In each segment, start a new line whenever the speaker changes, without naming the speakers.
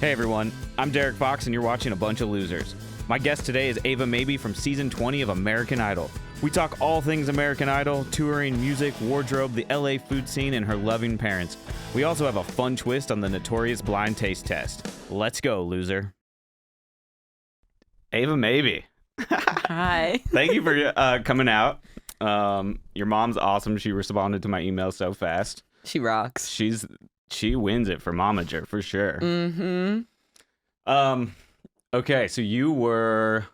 Hey everyone, I'm Derrick Fox and you're watching A Bunch of Losers. My guest today is Ava Maybee from season 20 of American Idol. We talk all things American Idol, touring, music, wardrobe, the LA food scene, and her loving parents. We also have a fun twist on the notorious blind taste test. Let's go, loser. Ava Maybee.
Hi.
Thank you for coming out. Your mom's awesome. She responded to my email so fast.
She rocks.
She wins it for momager for sure.
Mm-hmm.
Okay, so you were.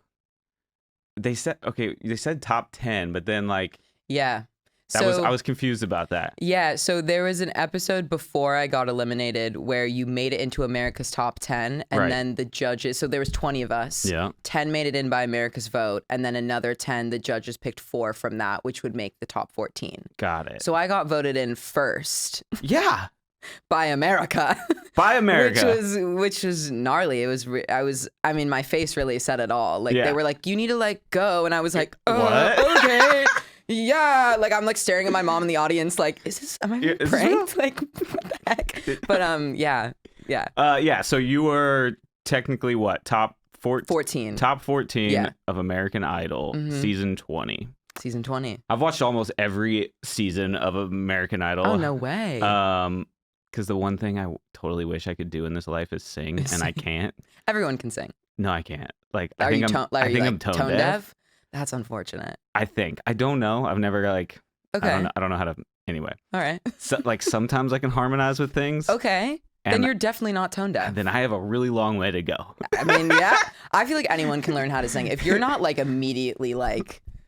They said top 10, but then
Yeah.
I was confused about that.
Yeah, so there was an episode before I got eliminated where you made it into America's top 10, and
Right.
then the judges, so there was 20 of us.
Yeah.
10 made it in by America's vote, and then another 10, the judges picked 4 from that, which would make the top 14.
Got it.
So I got voted in first
Yeah.
by America.
By America.
which was gnarly. It was I mean, my face really said it all. Like
Yeah.
they were like, you need to go, and I was like,
What?
Okay. Yeah, like I'm starting at my mom in the audience, like, am I being
Is this
pranked? Like, what the heck? But yeah.
Yeah. So you were technically what, top
14.
Top 14
Yeah.
of American Idol,
Mhm.
season 20.
Season 20.
I've watched almost every season of American Idol.
Oh, no way.
Because the one thing I totally wish I could do in this life is sing, and I can't.
Everyone can sing.
No, I can't. I
Are
think
you
I'm tone deaf.
That's unfortunate.
I think. I don't know. I've never
Okay.
I don't know how to. Anyway,
All right.
so sometimes I can harmonize with things.
Okay.
And
Then you're definitely not tone deaf.
and then I have a really long way to go.
I mean, yeah. I feel like anyone can learn how to sing. If you're not immediately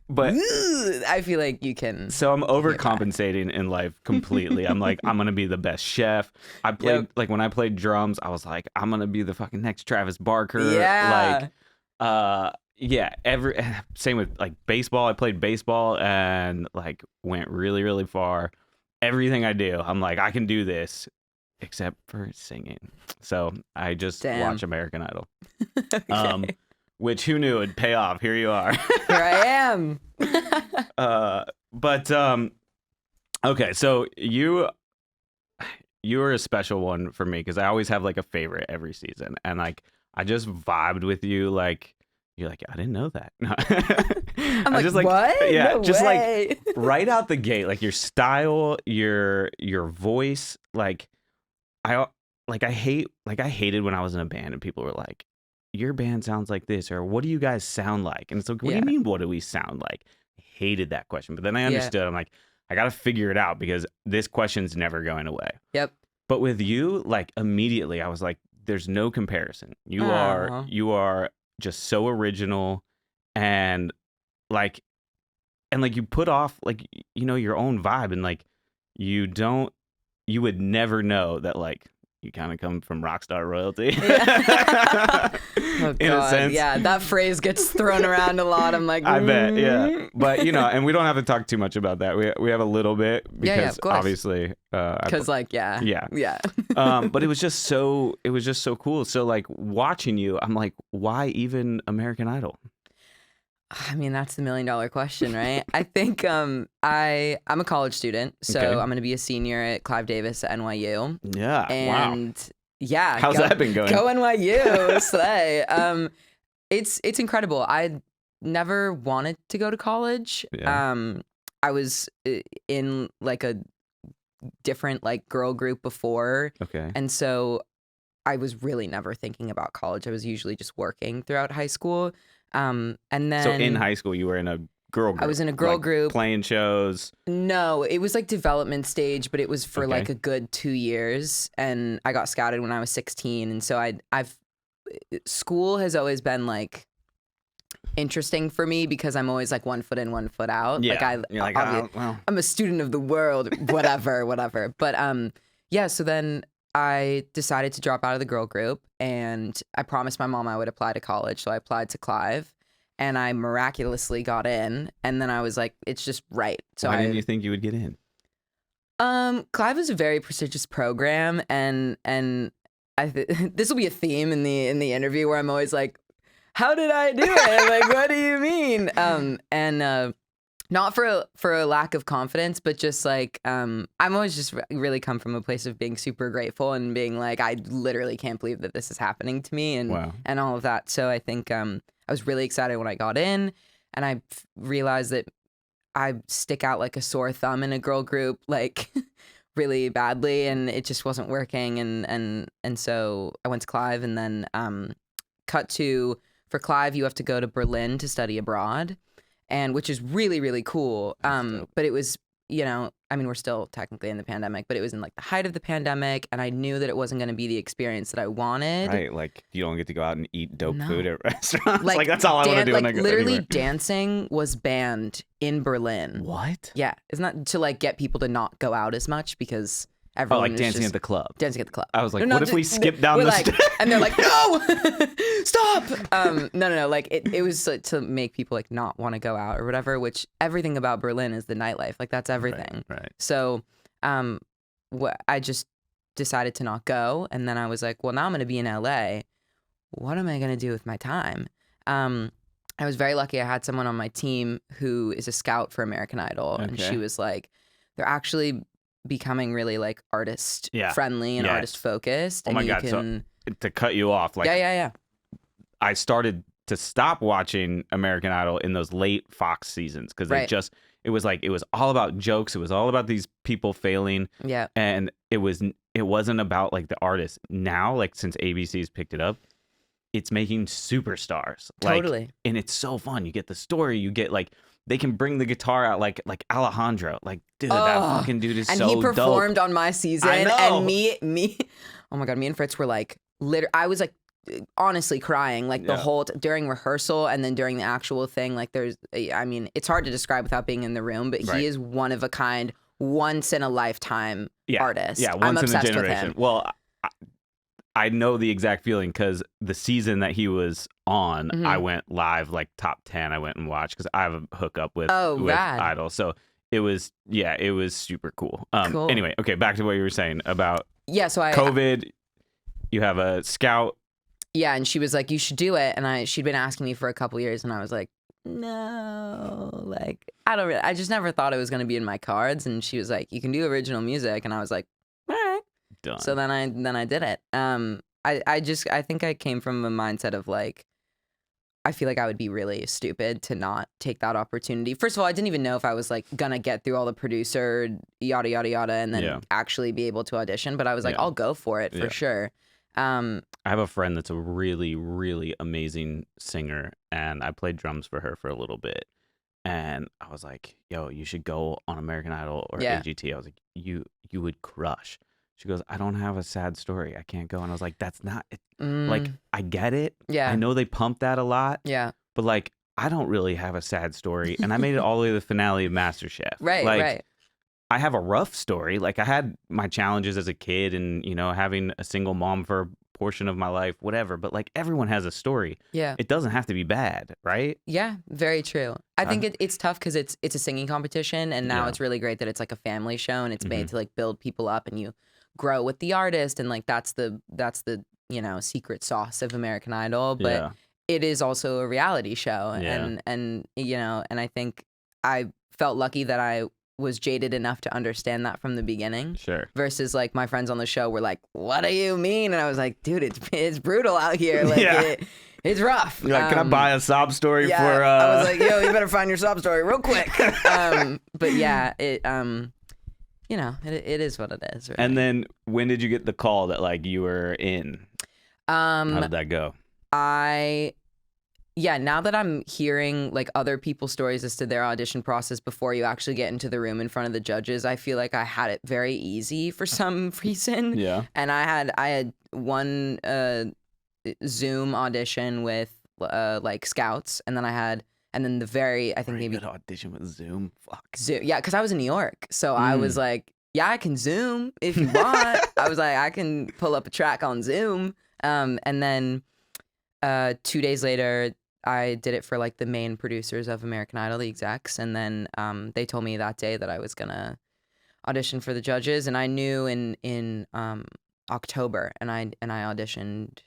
But
"Ugh," I feel like you can.
so I'm overcompensating in life completely. I'm like, I'm gonna be the best chef. I played when I played drums, I was like, I'm gonna be the fucking next Travis Barker.
Yeah.
Same with baseball. I played baseball and went really, really far. Everything I do, I'm like, I can do this, except for singing. So I just watch American Idol.
Okay.
Which who knew it'd pay off? Here you are.
Here I am.
Okay, so you were a special one for me because I always have a favorite every season, and I just vibed with you. You're like, I didn't know that.
I'm like, what?
Yeah,
No
just
way.
right out the gate, your style, your voice, I hated when I was in a band and people were like, your band sounds like this, or what do you guys sound like? And it's like, what do you mean, what do we sound like? I hated that question. But then I understood. I'm like, I got to figure it out because this question's never going away.
Yep.
But with you, immediately I was like, there's no comparison. You are just so original and you put off your own vibe, and you would never know that you kind of come from rockstar royalty.
Yeah. Oh,
in a sense.
Yeah, that phrase gets thrown around a lot. I'm like,
I bet, yeah. But and we don't have to talk too much about that. We have a little bit because
of course.
obviously
because yeah.
but it was just so cool. So watching you, I'm like, why even American Idol?
I mean, that's the $1 million question, right? I think I'm a college student, so
Okay.
I'm going to be a senior at Clive Davis at NYU.
Yeah.
And
wow.
yeah,
How's that been going?
Go NYU, slay. It's incredible. I never wanted to go to college.
Yeah.
I was in a different girl group before,
Okay.
and so I was really never thinking about college. I was usually just working throughout high school. And then
So in high school, you were in a girl group.
I was in a girl group.
Playing shows.
No, it was development stage, but it was for
Okay.
a good 2 years. And I got scouted when I was 16. And so school has always been interesting for me because I'm always 1 foot in, 1 foot out.
Yeah. You're like, oh, well.
I'm a student of the world, whatever. But yeah, so then I decided to drop out of the girl group, and I promised my mom I would apply to college. So I applied to Clive, and I miraculously got in. And then I was like, it's just right. So
Why didn't you think you would get in?
Clive is a very prestigious program, and this will be a theme in the interview where I'm always like, how did I do it? What do you mean? And Not for a lack of confidence, but just like I'm always just really come from a place of being super grateful and being like, I literally can't believe that this is happening to me
Wow.
and all of that. So I think I was really excited when I got in, and I realized that I stick out like a sore thumb in a girl group, like really badly, and it just wasn't working. And so I went to Clive, and then cut to for Clive, you have to go to Berlin to study abroad, and which is really really cool.
That's dope.
But it was, I mean, we're still technically in the pandemic, but it was in like the height of the pandemic, and I knew that it wasn't going to be the experience that I wanted.
Right, like you don't get to go out and eat dope
No.
food at restaurants. Like that's all I want to do when I go
literally
anywhere.
dancing was banned in Berlin.
What?
Yeah, isn't that to like get people to not go out as much because
Oh,
everyone
like
was
dancing
just
at the club.
dancing at the club.
I was like,
No,
what if we skip down
we're
the
like,
stairs?
and they're like, no, stop. No. Like it was to make people like not want to go out or whatever. Which everything about Berlin is the nightlife. Like that's everything.
Right.
So, I just decided to not go, and then I was like, well, now I'm going to be in LA. What am I going to do with my time? I was very lucky. I had someone on my team who is a scout for American Idol, and
Okay.
she was like, they're actually becoming really like artist
Yeah.
friendly and
Yes.
artist focused.
Oh
and
my
you
God, so-
can,
To cut you off, like
yeah.
I started to stop watching American Idol in those late Fox seasons because
Right.
it was all about jokes. It was all about these people failing,
Yeah.
and it wasn't about like the artists. Now, like since ABC's picked it up, it's making superstars. Like,
Totally.
and it's so fun. You get the story. You get like they can bring the guitar out like Alejandro. Like, dude, that
Oh,
fucking dude is
And
so
he
dope.
performed on my season,
I know.
and me, oh my God, me and Fritz were like, I was like, honestly crying like the
Yeah.
whole during rehearsal and then during the actual thing. Like I mean, it's hard to describe without being in the room, but
Right.
he is one of a kind, once in a lifetime artist.
Yeah,
I'm
once in a
obsessed with
generation.
him.
Well, I know the exact feeling because the season that he was on,
Mhm.
I went live like top 10. I went and watched because I have a hookup with
rad.
Idol. So it was super cool.
Cool.
Anyway, okay, back to what you were saying about
Yeah, so
COVID. You have a scout.
yeah, and she was like, you should do it. And she'd been asking me for a couple years, and I was like, no, like, I just never thought it was going to be in my cards. And she was like, you can do original music. And I was like, all right.
Done.
So then I did it. I think I came from a mindset of like, I feel like I would be really stupid to not take that opportunity. First of all, I didn't even know if I was like gonna get through all the producer yada yada yada and then
Yeah.
actually be able to audition. But I was like,
Yeah.
I'll go for it for
Yeah.
sure.
I have a friend that's a really, really amazing singer, and I played drums for her for a little bit. And I was like, "Yo, you should go on American Idol or
Yeah.
AGT." I was like, "You would crush." She goes, "I don't have a sad story. I can't go." And I was like, "That's not it. Like, I get it.
Yeah.
I know they pump that a lot,
Yeah.
but like, I don't really have a sad story." And I made it all the way to the finale of MasterChef.
Right.
Like,
right.
I have a rough story. Like, I had my challenges as a kid, and having a single mom for a portion of my life, whatever. But like, everyone has a story.
Yeah.
It doesn't have to be bad, right?
Yeah, very true. I think it's tough because it's a singing competition, and now
Yeah.
it's really great that it's like a family show and it's made
Mhm.
to like build people up and you grow with the artist, and like that's the secret sauce of American Idol. But
Yeah.
it is also a reality show,
Yeah.
and I think I felt lucky that I was jaded enough to understand that from the beginning.
Sure.
Versus like my friends on the show were like, "What do you mean?" And I was like, "Dude, it's brutal out here. Like
Yeah.
it's rough."
You're like, can I buy a sob story
Yeah,
for?
I was like, "Yo, you better find your sob story real quick." But yeah, it is what it is. Right?
And then when did you get the call that like you were in? How did that go?
Now that I'm hearing like other people's stories as to their audition process before you actually get into the room in front of the judges, I feel like I had it very easy for some reason.
Yeah.
And I had one Zoom audition with like scouts, and then I think
Pretty
maybe
good audition with Zoom. Fuck.
Zoom. Yeah, because I was in New York, so I was like, yeah, I can Zoom if you want. I was like, I can pull up a track on Zoom. And then 2 days later, I did it for like the main producers of American Idol, the execs, and then they told me that day that I was gonna audition for the judges, and I knew in October, and I auditioned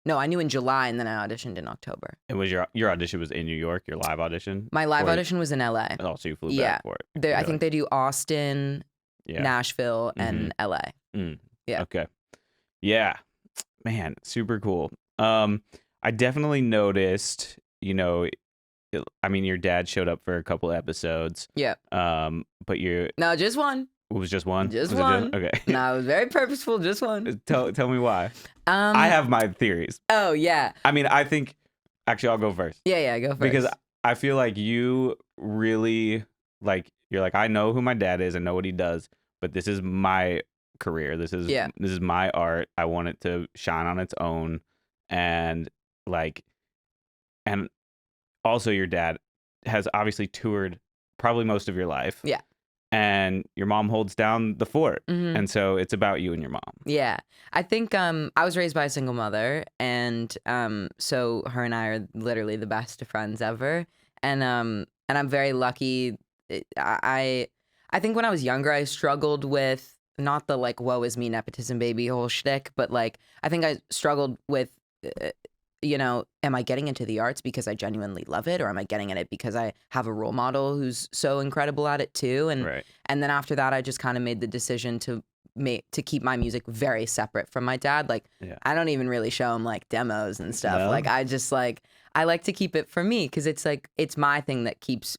No, I knew in July, and then I auditioned in October.
And was your audition was in New York, your live audition?
My live
Or-
audition was in LA.
Oh, so you flew
Yeah.
back for it.
I
You're
think they do Austin,
yeah.
Nashville, and LA. Yeah.
Okay. Yeah. Man, super cool. I definitely noticed, I mean, your dad showed up for a couple episodes.
Yeah.
But
No, just one.
it was just one?
Just
Was it
one.
okay.
No, it was very purposeful. Just one.
Tell me why. I have my theories.
Oh yeah.
I mean, I think actually I'll go first.
Yeah. Go first.
Because I feel like you really you're like, I know who my dad is, I know what he does, but this is my career. This is my art. I want it to shine on its own. And and also your dad has obviously toured probably most of your life.
Yeah.
And your mom holds down the fort.
Mhm.
And so it's about you and your mom.
Yeah. I think I was raised by a single mother, and so her and I are literally the best of friends ever. And I'm very lucky. I think when I was younger, I struggled with not the woe is me nepotism baby whole shtick, but I think I struggled with am I getting into the arts because I genuinely love it, or am I getting in it because I have a role model who's so incredible at it too? And
Right.
and then after that, I just kind of made the decision to keep my music very separate from my dad. I don't even really show him demos and stuff.
No?
I just I like to keep it for me because it's my thing that keeps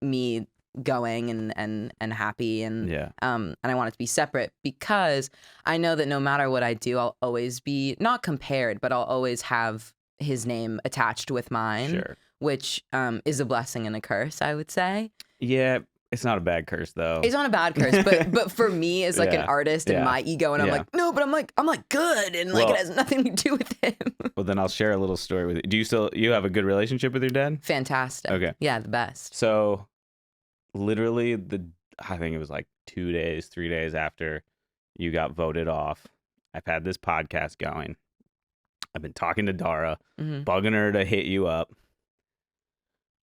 me going and happy, and and I want it to be separate because I know that no matter what I do, I'll always be not compared, but I'll always have his name attached with mine,
Sure.
which is a blessing and a curse, I would say.
Yeah. It's not a bad curse though.
It's not a bad curse, but for me as an artist and my ego, and I'm like, no, but I'm good, and it has nothing to do with him.
Well, then I'll share a little story with you. Do you have a good relationship with your dad?
Fantastic.
Okay.
Yeah, the best.
So literally I think it was 3 days after you got voted off, I've had this podcast going. I've been talking to Dara, bugging her to hit you up.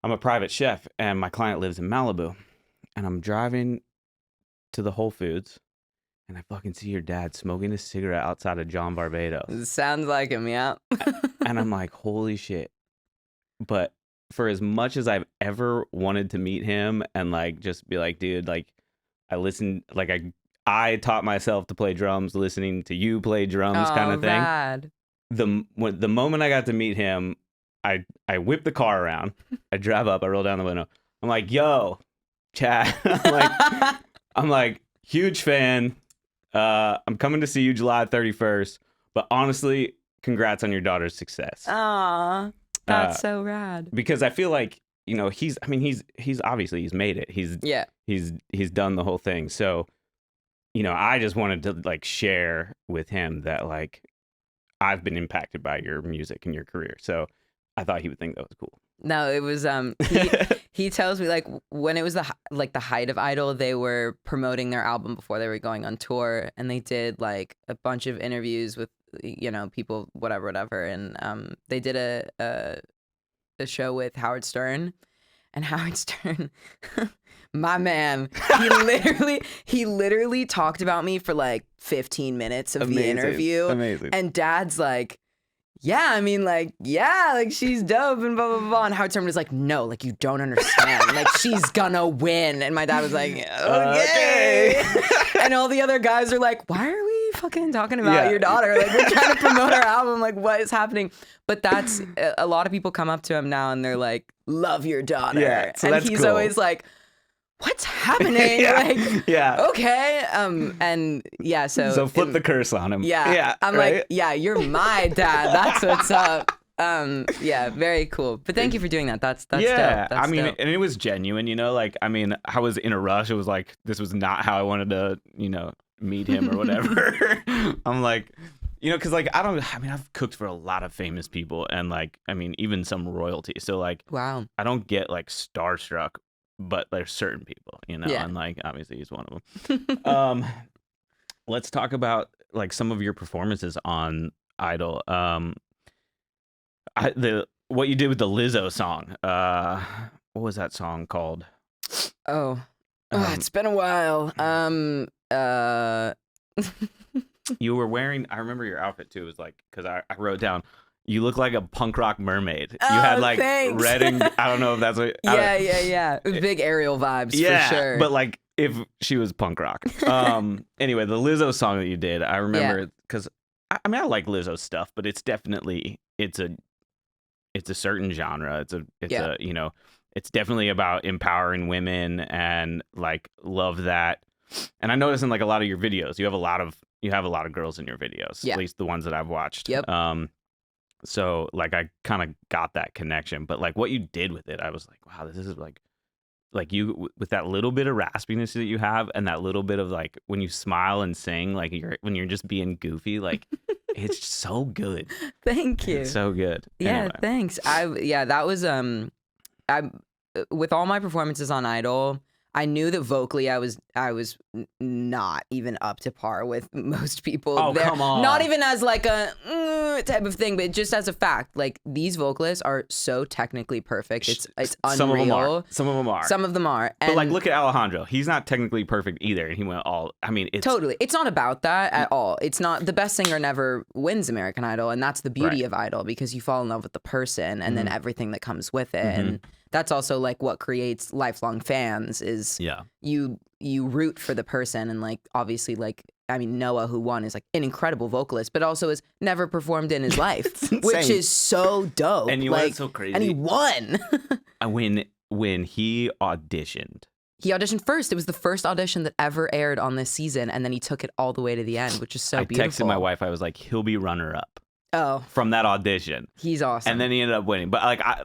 I'm a private chef and my client lives in Malibu, and I'm driving to the Whole Foods and I fucking see your dad smoking a cigarette outside of John Barbados.
Sounds like him, yeah.
And I'm like, holy shit. But for as much as I've ever wanted to meet him and just be like, dude, I listened, I taught myself to play drums listening to you play drums kind of thing.
Rad.
The moment I got to meet him, I whip the car around. I drive up, I roll down the window. I'm like, yo, Chad. I'm like, huge fan. I'm coming to see you July 31st. But honestly, congrats on your daughter's success.
Aw, that's so rad.
Because I feel like, he's obviously he's made it. He's done the whole thing. So, I just wanted to share with him that I've been impacted by your music and your career. So I thought he would think that was cool.
No, it was he tells me when it was the height of Idol, they were promoting their album before they were going on tour, and they did a bunch of interviews with people, whatever, and they did a show with Howard Stern, and Howard Stern, my man, he literally talked about me for 15 minutes of the interview.
Amazing.
And Dad's like, yeah, I mean, she's dope and blah, blah, blah. And Howard Stern was like, no, you don't understand. She's gonna win. And my dad was like, okay. And all the other guys are like, why are we fucking talking about your daughter? We're trying to promote our album. What is happening? But that's, a lot of people come up to him now and they're like, love your daughter.
Yeah, so
and
that's
he's
cool.
always like, what's happening? Okay. And yeah, so
flip the curse on him.
Yeah. I'm
right?
like, yeah, you're my dad. That's what's up. Yeah, very cool. But thank you for doing that. That's dope. That's dope.
And it was genuine, I was in a rush. It was this was not how I wanted to, meet him or whatever. I'm like, because I've cooked for a lot of famous people and even some royalty. So
wow.
I don't get starstruck, but there's certain people,
Yeah.
and obviously he's one of them. Let's talk about some of your performances on Idol. What you did with the Lizzo song. What was that song called?
It's been a while.
You were wearing, I remember your outfit too. It was because I wrote down, You look like a punk rock mermaid. You
Oh,
had like
thanks.
red and I don't know if that's what.
Yeah. Big Ariel vibes
Yeah,
for sure.
but like if she was punk rock. Anyway, the Lizzo song that you did, I remember because I mean I like Lizzo stuff, but it's definitely it's a certain genre. It's a you know, it's definitely about empowering women and like love that. And I notice in like a lot of your videos, you have a lot of girls in your videos.
Yeah.
At least the ones that I've watched.
Yep.
So like I kind of got that connection, but like what you did with it, I was like, wow, this is like you with that little bit of raspiness that you have and that little bit of like when you smile and sing, like when you're just being goofy, like it's so good.
Thank you.
It's so good.
Yeah,
Anyway.
thanks. That was I with all my performances on Idol, I knew that vocally I was not even up to par with most people.
Oh,
there.
come on.
Not even as like a type of thing, but just as a fact. Like these vocalists are so technically perfect. It's unreal.
Some of them are.
Some of them are.
But like, look at Alejandro. He's not technically perfect either, and he went all. I mean, it's
totally. It's not about that at all. It's not. The best singer never wins American Idol, and that's the beauty of Idol because you fall in love with the person and then everything that comes with it. And that's also like what creates lifelong fans is you root for the person. And like obviously like I mean Noah, who won, is like an incredible vocalist, but also has never performed in his life, which is so dope.
And he
like,
went so crazy.
And he won.
when he auditioned.
He auditioned first. It was the first audition that ever aired on this season, and then he took it all the way to the end, which is so beautiful.
I texted my wife. I was like, he'll be runner-up.
Oh,
from that audition.
He's awesome.
And then he ended up winning. But I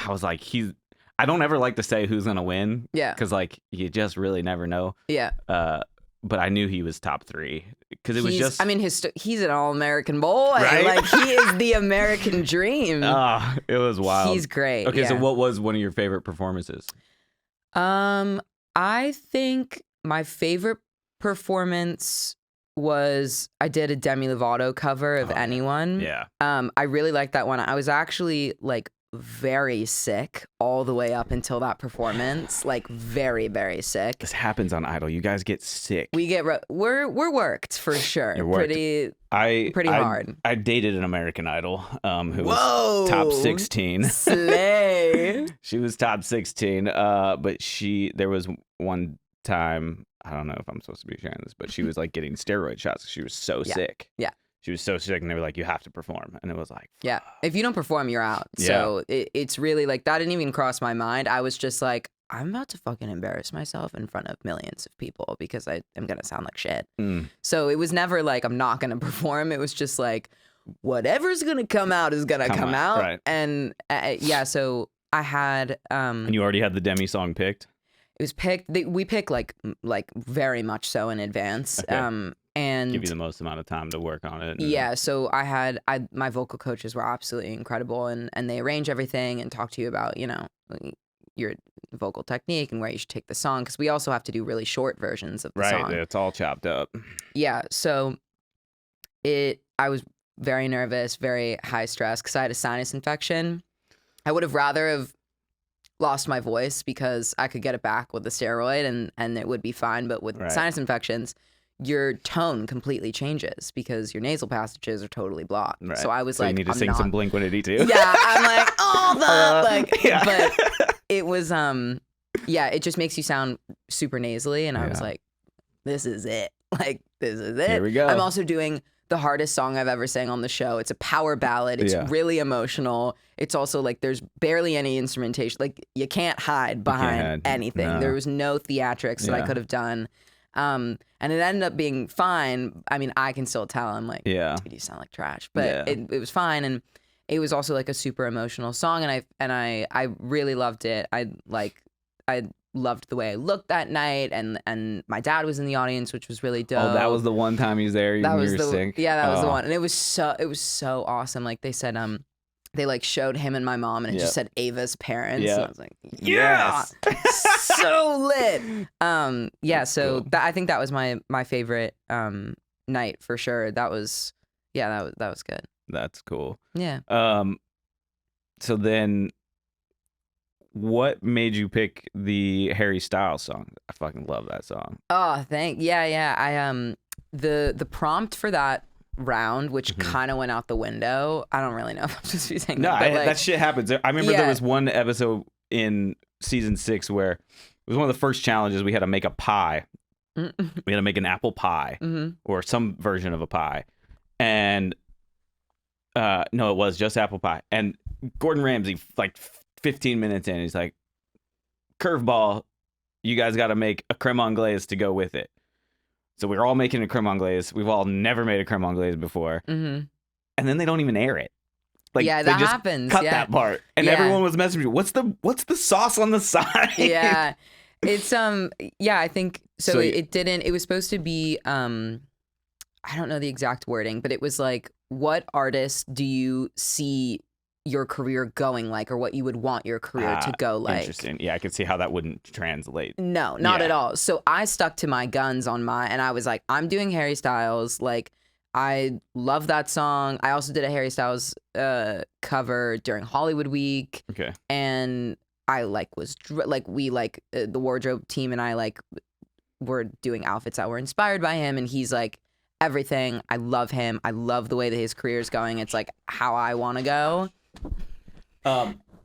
was like, I don't ever like to say who's gonna win.
Yeah.
Because like you just really never know.
Yeah.
But I knew he was top 3 because it was just.
I mean, he's an all-American boy.
Right?
Like he is the American dream.
It was wild.
He's great.
Okay, so what was one of your favorite performances?
I think my favorite performance was I did a Demi Lovato cover of Anyone.
Yeah.
I really liked that one. I was actually like very sick all the way up until that performance, like very, very sick.
This happens on Idol. You guys get sick.
We get we're worked for sure.
You're worked.
Pretty hard.
I dated an American Idol who was top 16.
Slay.
She was top 16. But there was one time, I don't know if I'm supposed to be sharing this, but she was like getting steroid shots. She was so sick.
Yeah.
She was so sick, and they were like, "You have to perform," and it was like,
yeah. If you don't perform, you're out.
Yeah.
So it's really like that didn't even cross my mind. I was just like, I'm about to fucking embarrass myself in front of millions of people because I am gonna sound like shit. So it was never like I'm not gonna perform. It was just like whatever's gonna come out is gonna come out.
Right.
And so I had.
And you already had the Demi song picked.
It was picked. We pick like very much so in advance.
Okay.
And
give you the most amount of time to work on it.
Yeah, so my vocal coaches were absolutely incredible, and they arrange everything and talk to you about your vocal technique and where you should take the song, because we also have to do really short versions of the song.
Right, it's all chopped up.
Yeah, so I was very nervous, very high stress because I had a sinus infection. I would have rather have lost my voice because I could get it back with the steroid and it would be fine, but with sinus infections, your tone completely changes because your nasal passages are totally blocked.
Right.
So I was like,
you need to sing some Blink-182.
Yeah, I'm like, but it was, it just makes you sound super nasally. And I was like, this is it. Like, this is it.
Here we go.
I'm also doing the hardest song I've ever sang on the show. It's a power ballad. It's really emotional. It's also like there's barely any instrumentation. Like you can't hide behind anything. No. There was no theatrics that I could have done. And it ended up being fine. I mean, I can still tell. I'm like, dude, you sound like trash. But it was fine. And it was also like a super emotional song. And I really loved it. I loved the way I looked that night. And my dad was in the audience, which was really dope.
Oh, that was the one time he was there. You were sick.
Yeah, that was the one. And it was so awesome. Like they said, they like showed him and my mom, and it just said Ava's parents. And I was like,
yes,
so lit. So cool. I think that was my favorite night for sure. That was that was good.
That's cool.
Yeah.
So then, what made you pick the Harry Styles song? I fucking love that song.
Oh, I the prompt for that round, which kind of went out the window. I don't really know if I'm supposed to be saying
No,
that. But
that shit happens. I remember there was one episode in season 6 where it was one of the first challenges. We had to make a pie. We had to make an apple pie or some version of a pie. And no, it was just apple pie. And Gordon Ramsay, like 15 minutes in, he's like, curveball, you guys got to make a creme anglaise to go with it. So we're all making a creme anglaise. We've all never made a creme anglaise before. And then they don't even air it. Like,
yeah,
they
that
just
happens.
cut that part. And everyone was messaging me, what's the sauce on the side?
Yeah. It's I think so it was supposed to be I don't know the exact wording, but it was like, what artist do you see your career going like, or what you would want your career to go like?
Interesting. Yeah, I could see how that wouldn't translate.
No, not at all. So I stuck to my guns on and I was like, I'm doing Harry Styles. Like, I love that song. I also did a Harry Styles cover during Hollywood Week.
Okay.
And I the wardrobe team and I were doing outfits that were inspired by him, and he's like everything. I love him. I love the way that his career is going. It's like how I want to go.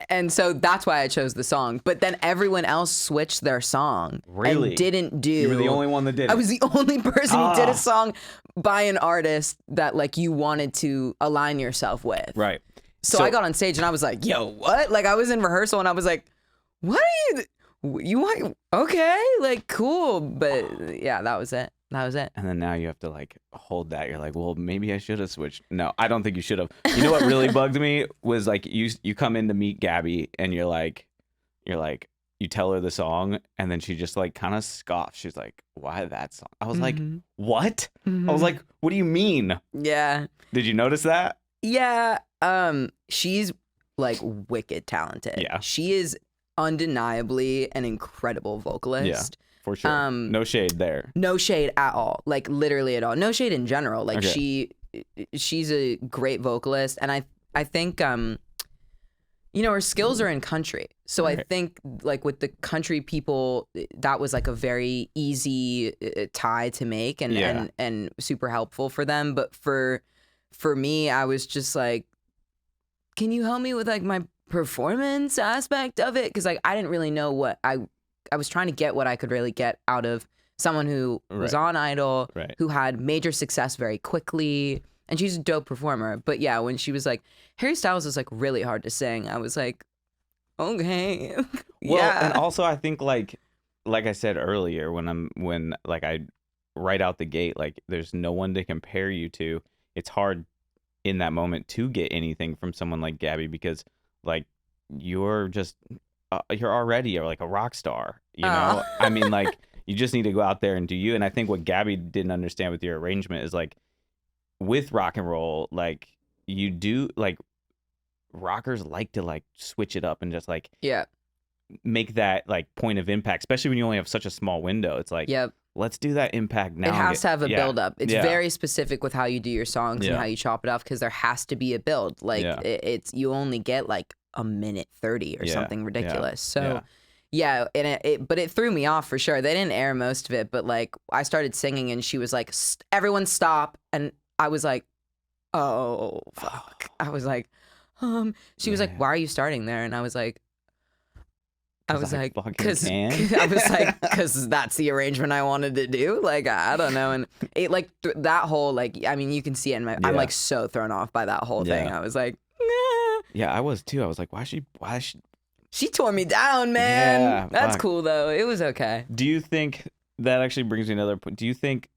And so that's why I chose the song. But then everyone else switched their song.
Really?
And didn't do.
You were the only one that did it.
I was the only person who did a song by an artist that like you wanted to align yourself with.
Right.
So I got on stage and I was like, yo, what? Like, I was in rehearsal and I was like, what are you want? Okay, like, cool. But yeah, that was it. And
then now you have to like hold that. You're like, well, maybe I should have switched. No, I don't think you should have. You know what really bugged me was like you come in to meet Gabby and you're like, you tell her the song and then she just like kind of scoffs. She's like, why that song? I was like, what? I was like, what do you mean?
Yeah.
Did you notice that?
Yeah. She's like wicked talented.
Yeah.
She is undeniably an incredible vocalist.
Yeah, for sure. No shade there.
No shade at all. Like literally at all. No shade in general. Like she's a great vocalist, and I think her skills are in country. So I think like with the country people, that was like a very easy tie to make and super helpful for them. But for me, I was just like, can you help me with like my performance aspect of it? Because like I didn't really know what I was trying to get what I could really get out of someone who was on Idol, who had major success very quickly, and she's a dope performer. But yeah, when she was like, Harry Styles is like really hard to sing, I was like, okay.
Well, and also I think like I said earlier, when I right out the gate, like there's no one to compare you to. It's hard in that moment to get anything from someone like Gabby because like you're already like a rock star, you know? I mean, like you just need to go out there and do you. And I think what Gabby didn't understand with your arrangement is like with rock and roll, like you do like rockers like to like switch it up and just like make that like point of impact, especially when you only have such a small window. It's like, let's do that impact now.
It has to have a build up. It's very specific with how you do your songs and how you chop it off, because there has to be a build. Like it's you only get like a minute 30 or something ridiculous. So and but it threw me off for sure. They didn't air most of it, but like I started singing and she was like, everyone stop. And I was like, oh fuck. I was like, she was like, why are you starting there? And I was like, because that's the arrangement I wanted to do. Like, I don't know. And it like that whole, like, I mean, you can see it in my, I'm like so thrown off by that whole thing. I was like, nah.
Yeah, I was too. I was like, why
she tore me down, man. Yeah, that's cool though. It was okay.
Do you think that actually brings me another point? Do you think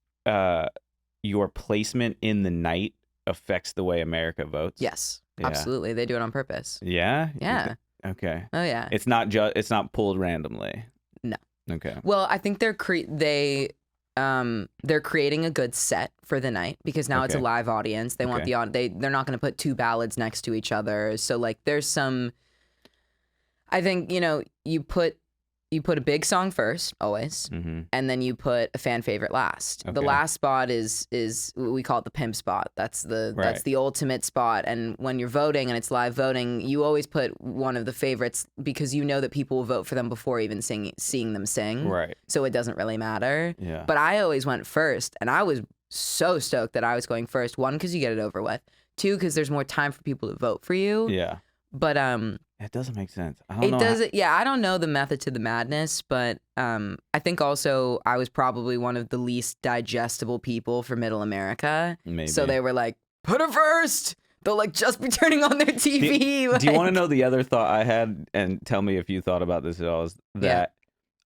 your placement in the night affects the way America votes?
Yes, absolutely. They do it on purpose.
Yeah?
Yeah.
Okay.
Oh yeah.
It's not not pulled randomly.
No.
Okay.
Well, I think they're creating a good set for the night, because now it's a live audience. They want they're not going to put two ballads next to each other. So like there's some, I think, you put a big song first always, and then you put a fan favorite last. The last spot is we call it the pimp spot. That's the ultimate spot. And when you're voting and it's live voting, you always put one of the favorites, because you know that people will vote for them before even seeing them sing.
Right.
So it doesn't really matter.
Yeah.
But I always went first, and I was so stoked that I was going first. One, because you get it over with. Two, because there's more time for people to vote for you.
Yeah.
But
it doesn't make sense. I don't
it
know.
doesn't. Yeah, I don't know the method to the madness, but I think also I was probably one of the least digestible people for Middle America.
Maybe.
So they were like, put her first. They'll like just be turning on their TV.
Do you want to know the other thought I had, and tell me if you thought about this at all? Is that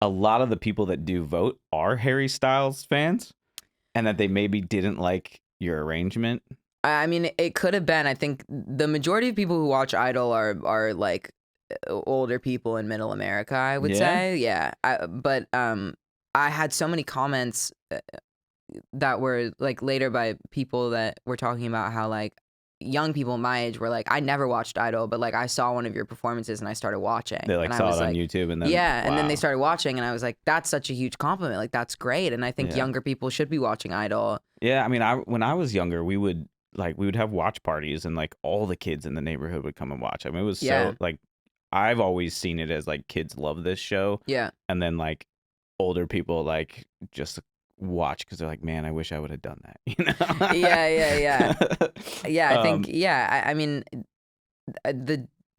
a lot of the people that do vote are Harry Styles fans, and that they maybe didn't like your arrangement?
I mean, it could have been. I think the majority of people who watch Idol are like older people in Middle America, I would say. Yeah. But I had so many comments that were like later by people that were talking about how like young people my age were like, I never watched Idol, but like I saw one of your performances and I started watching.
They like
and
saw
I was
it on
like,
YouTube and then
and then they started watching and I was like, that's such a huge compliment. Like that's great. And I think
Yeah.
younger people should be watching Idol.
Yeah, I mean, when I was younger, we would have watch parties and like all the kids in the neighborhood would come and watch. I mean, it was so like I've always seen it as like kids love this show.
Yeah.
And then like older people like just watch because they're like, man, I wish I would have done that. You know?
Yeah. I think I mean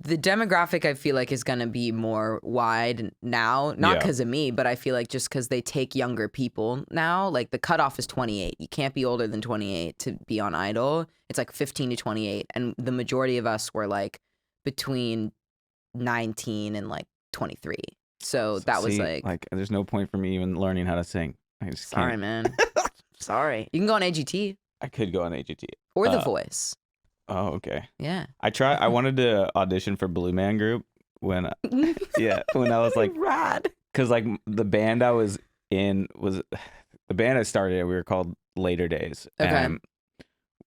the demographic I feel like is gonna be more wide now, not because of me, but I feel like just because they take younger people now. Like the cutoff is 28. You can't be older than 28 to be on Idol. It's like 15 to 28, and the majority of us were like between 19 and like 23. So that was like
there's no point for me even learning how to sing. I just
sorry,
can't.
man. Sorry. You can go on AGT
I could go on AGT
or The Voice.
Oh, okay.
Yeah.
I wanted to audition for Blue Man Group when I was like,
rad.
because like the band I was in was the band I started in, we were called Later Days.
Okay.
And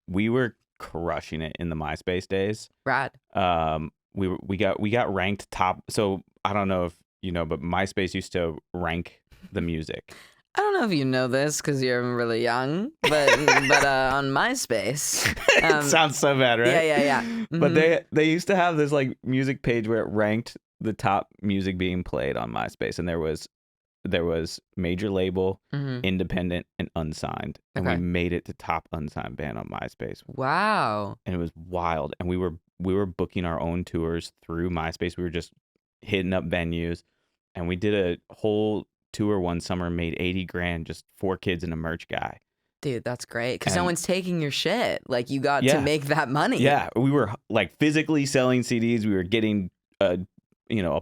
we were crushing it in the MySpace days.
Rad.
We got ranked top. So I don't know if you know, but MySpace used to rank the music.
I don't know if you know this because you're really young, but on MySpace,
it sounds so bad, right?
Yeah. Mm-hmm.
But they used to have this like music page where it ranked the top music being played on MySpace, and there was major label, independent, and unsigned, and we made it to top unsigned band on MySpace.
Wow!
And it was wild, and we were booking our own tours through MySpace. We were just hitting up venues, and we did a whole tour one summer, made $80,000, just 4 kids and a merch guy.
Dude, that's great because no one's taking your shit. Like you got to make that money.
Yeah, we were like physically selling CDs. We were getting a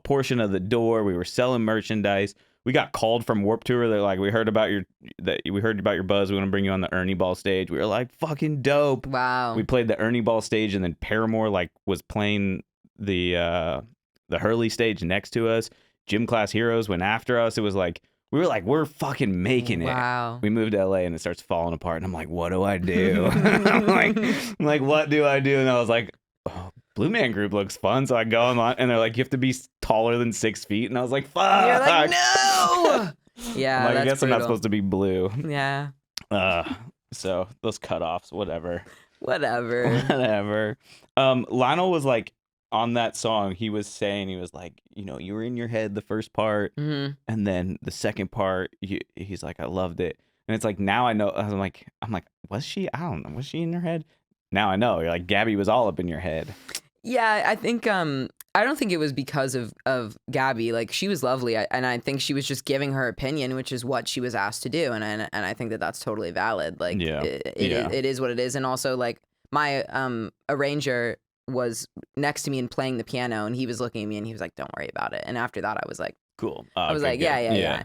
portion of the door. We were selling merchandise. We got called from Warped Tour. They're like, we heard about your buzz. We want to bring you on the Ernie Ball stage. We were like, fucking dope.
Wow.
We played the Ernie Ball stage, and then Paramore like was playing the Hurley stage next to us. Gym Class Heroes went after us. It was like we're fucking making it.
Wow.
We moved to LA and it starts falling apart, and I'm like, what do I do? I'm like, what do I do? And I was like, oh, Blue Man Group looks fun, so I go on, and they're like, you have to be taller than 6 feet, and I was like, fuck.
You're like, no. Yeah,
I'm like,
that's
I guess
brutal.
I'm not supposed to be blue.
Yeah.
So those cutoffs, whatever.
Whatever.
Lionel was like, on that song, he was like, you were in your head the first part, and then the second part, he's like, I loved it. And it's like, now I know. I'm like, was she? I don't know. Was she in your head? Now I know. You're like, Gabby was all up in your head.
Yeah, I think I don't think it was because of Gabby. Like she was lovely, and I think she was just giving her opinion, which is what she was asked to do, and I think that's totally valid. Like it is what it is, and also like my arranger was next to me and playing the piano, and he was looking at me and he was like, don't worry about it. And after that I was like,
cool.
I was like, yeah.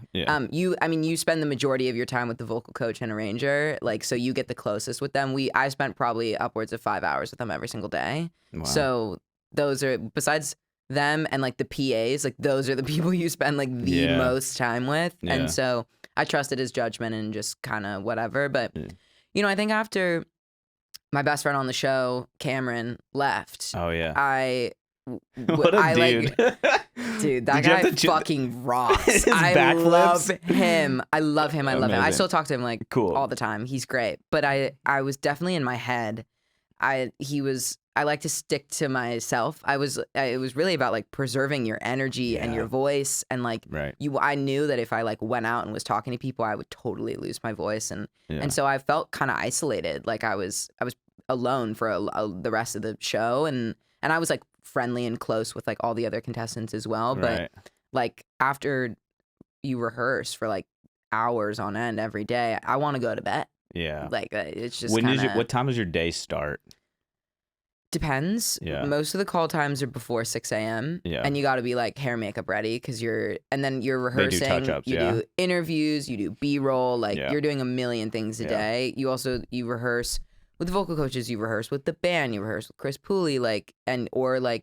You spend the majority of your time with the vocal coach and arranger, like, so you get the closest with them. I spent probably upwards of 5 hours with them every single day. Wow. So those are, besides them and like the PAs, like those are the people you spend like the most time with. Yeah. And so I trusted his judgment and just kind of whatever. But I think after my best friend on the show, Cameron, left.
Oh yeah.
What a
dude.
Dude, that guy fucking rocks. I love him. I love him. I still talk to him like all the time. He's great. But I was definitely in my head. I like to stick to myself. It was really about like preserving your energy and your voice, and like
Right.
I knew that if I like went out and was talking to people, I would totally lose my voice, and so I felt kind of isolated, like I was alone for the rest of the show, and I was like friendly and close with like all the other contestants as well, but like after you rehearse for like hours on end every day, I want to go to bed.
Yeah.
Like it's just
what time does your day start?
Depends.
Yeah.
Most of the call times are before 6 a.m.
Yeah.
And you got to be like hair and makeup ready because and then you're rehearsing.
They do touch-ups,
you do interviews, you do B-roll. Like you're doing a million things a day. You rehearse with the vocal coaches, you rehearse with the band, you rehearse with Chris Pooley, or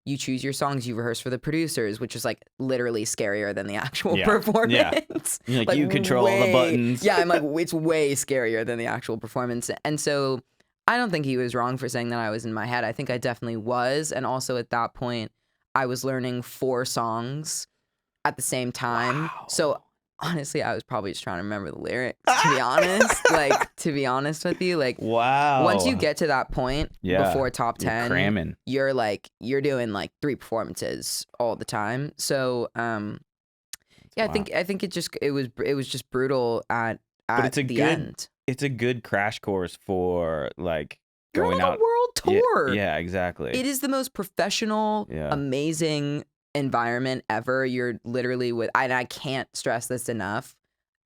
you choose your songs, you rehearse for the producers, which is like literally scarier than the actual performance.
Yeah. Like you control all the buttons.
Yeah, I'm like, it's way scarier than the actual performance. And so I don't think he was wrong for saying that I was in my head. I think I definitely was. And also at that point, I was learning 4 songs at the same time.
Wow.
So honestly, I was probably just trying to remember the lyrics, to be honest. Like, to be honest with you, like,
wow.
Once you get to that point before top 10,
you're cramming.
You're doing like 3 performances all the time. So, I think it was just brutal at
but it's
the end.
It's a good crash course for like
You're
going
on
out.
a world tour.
Yeah, exactly.
It is the most professional, amazing environment ever. You're literally and I can't stress this enough.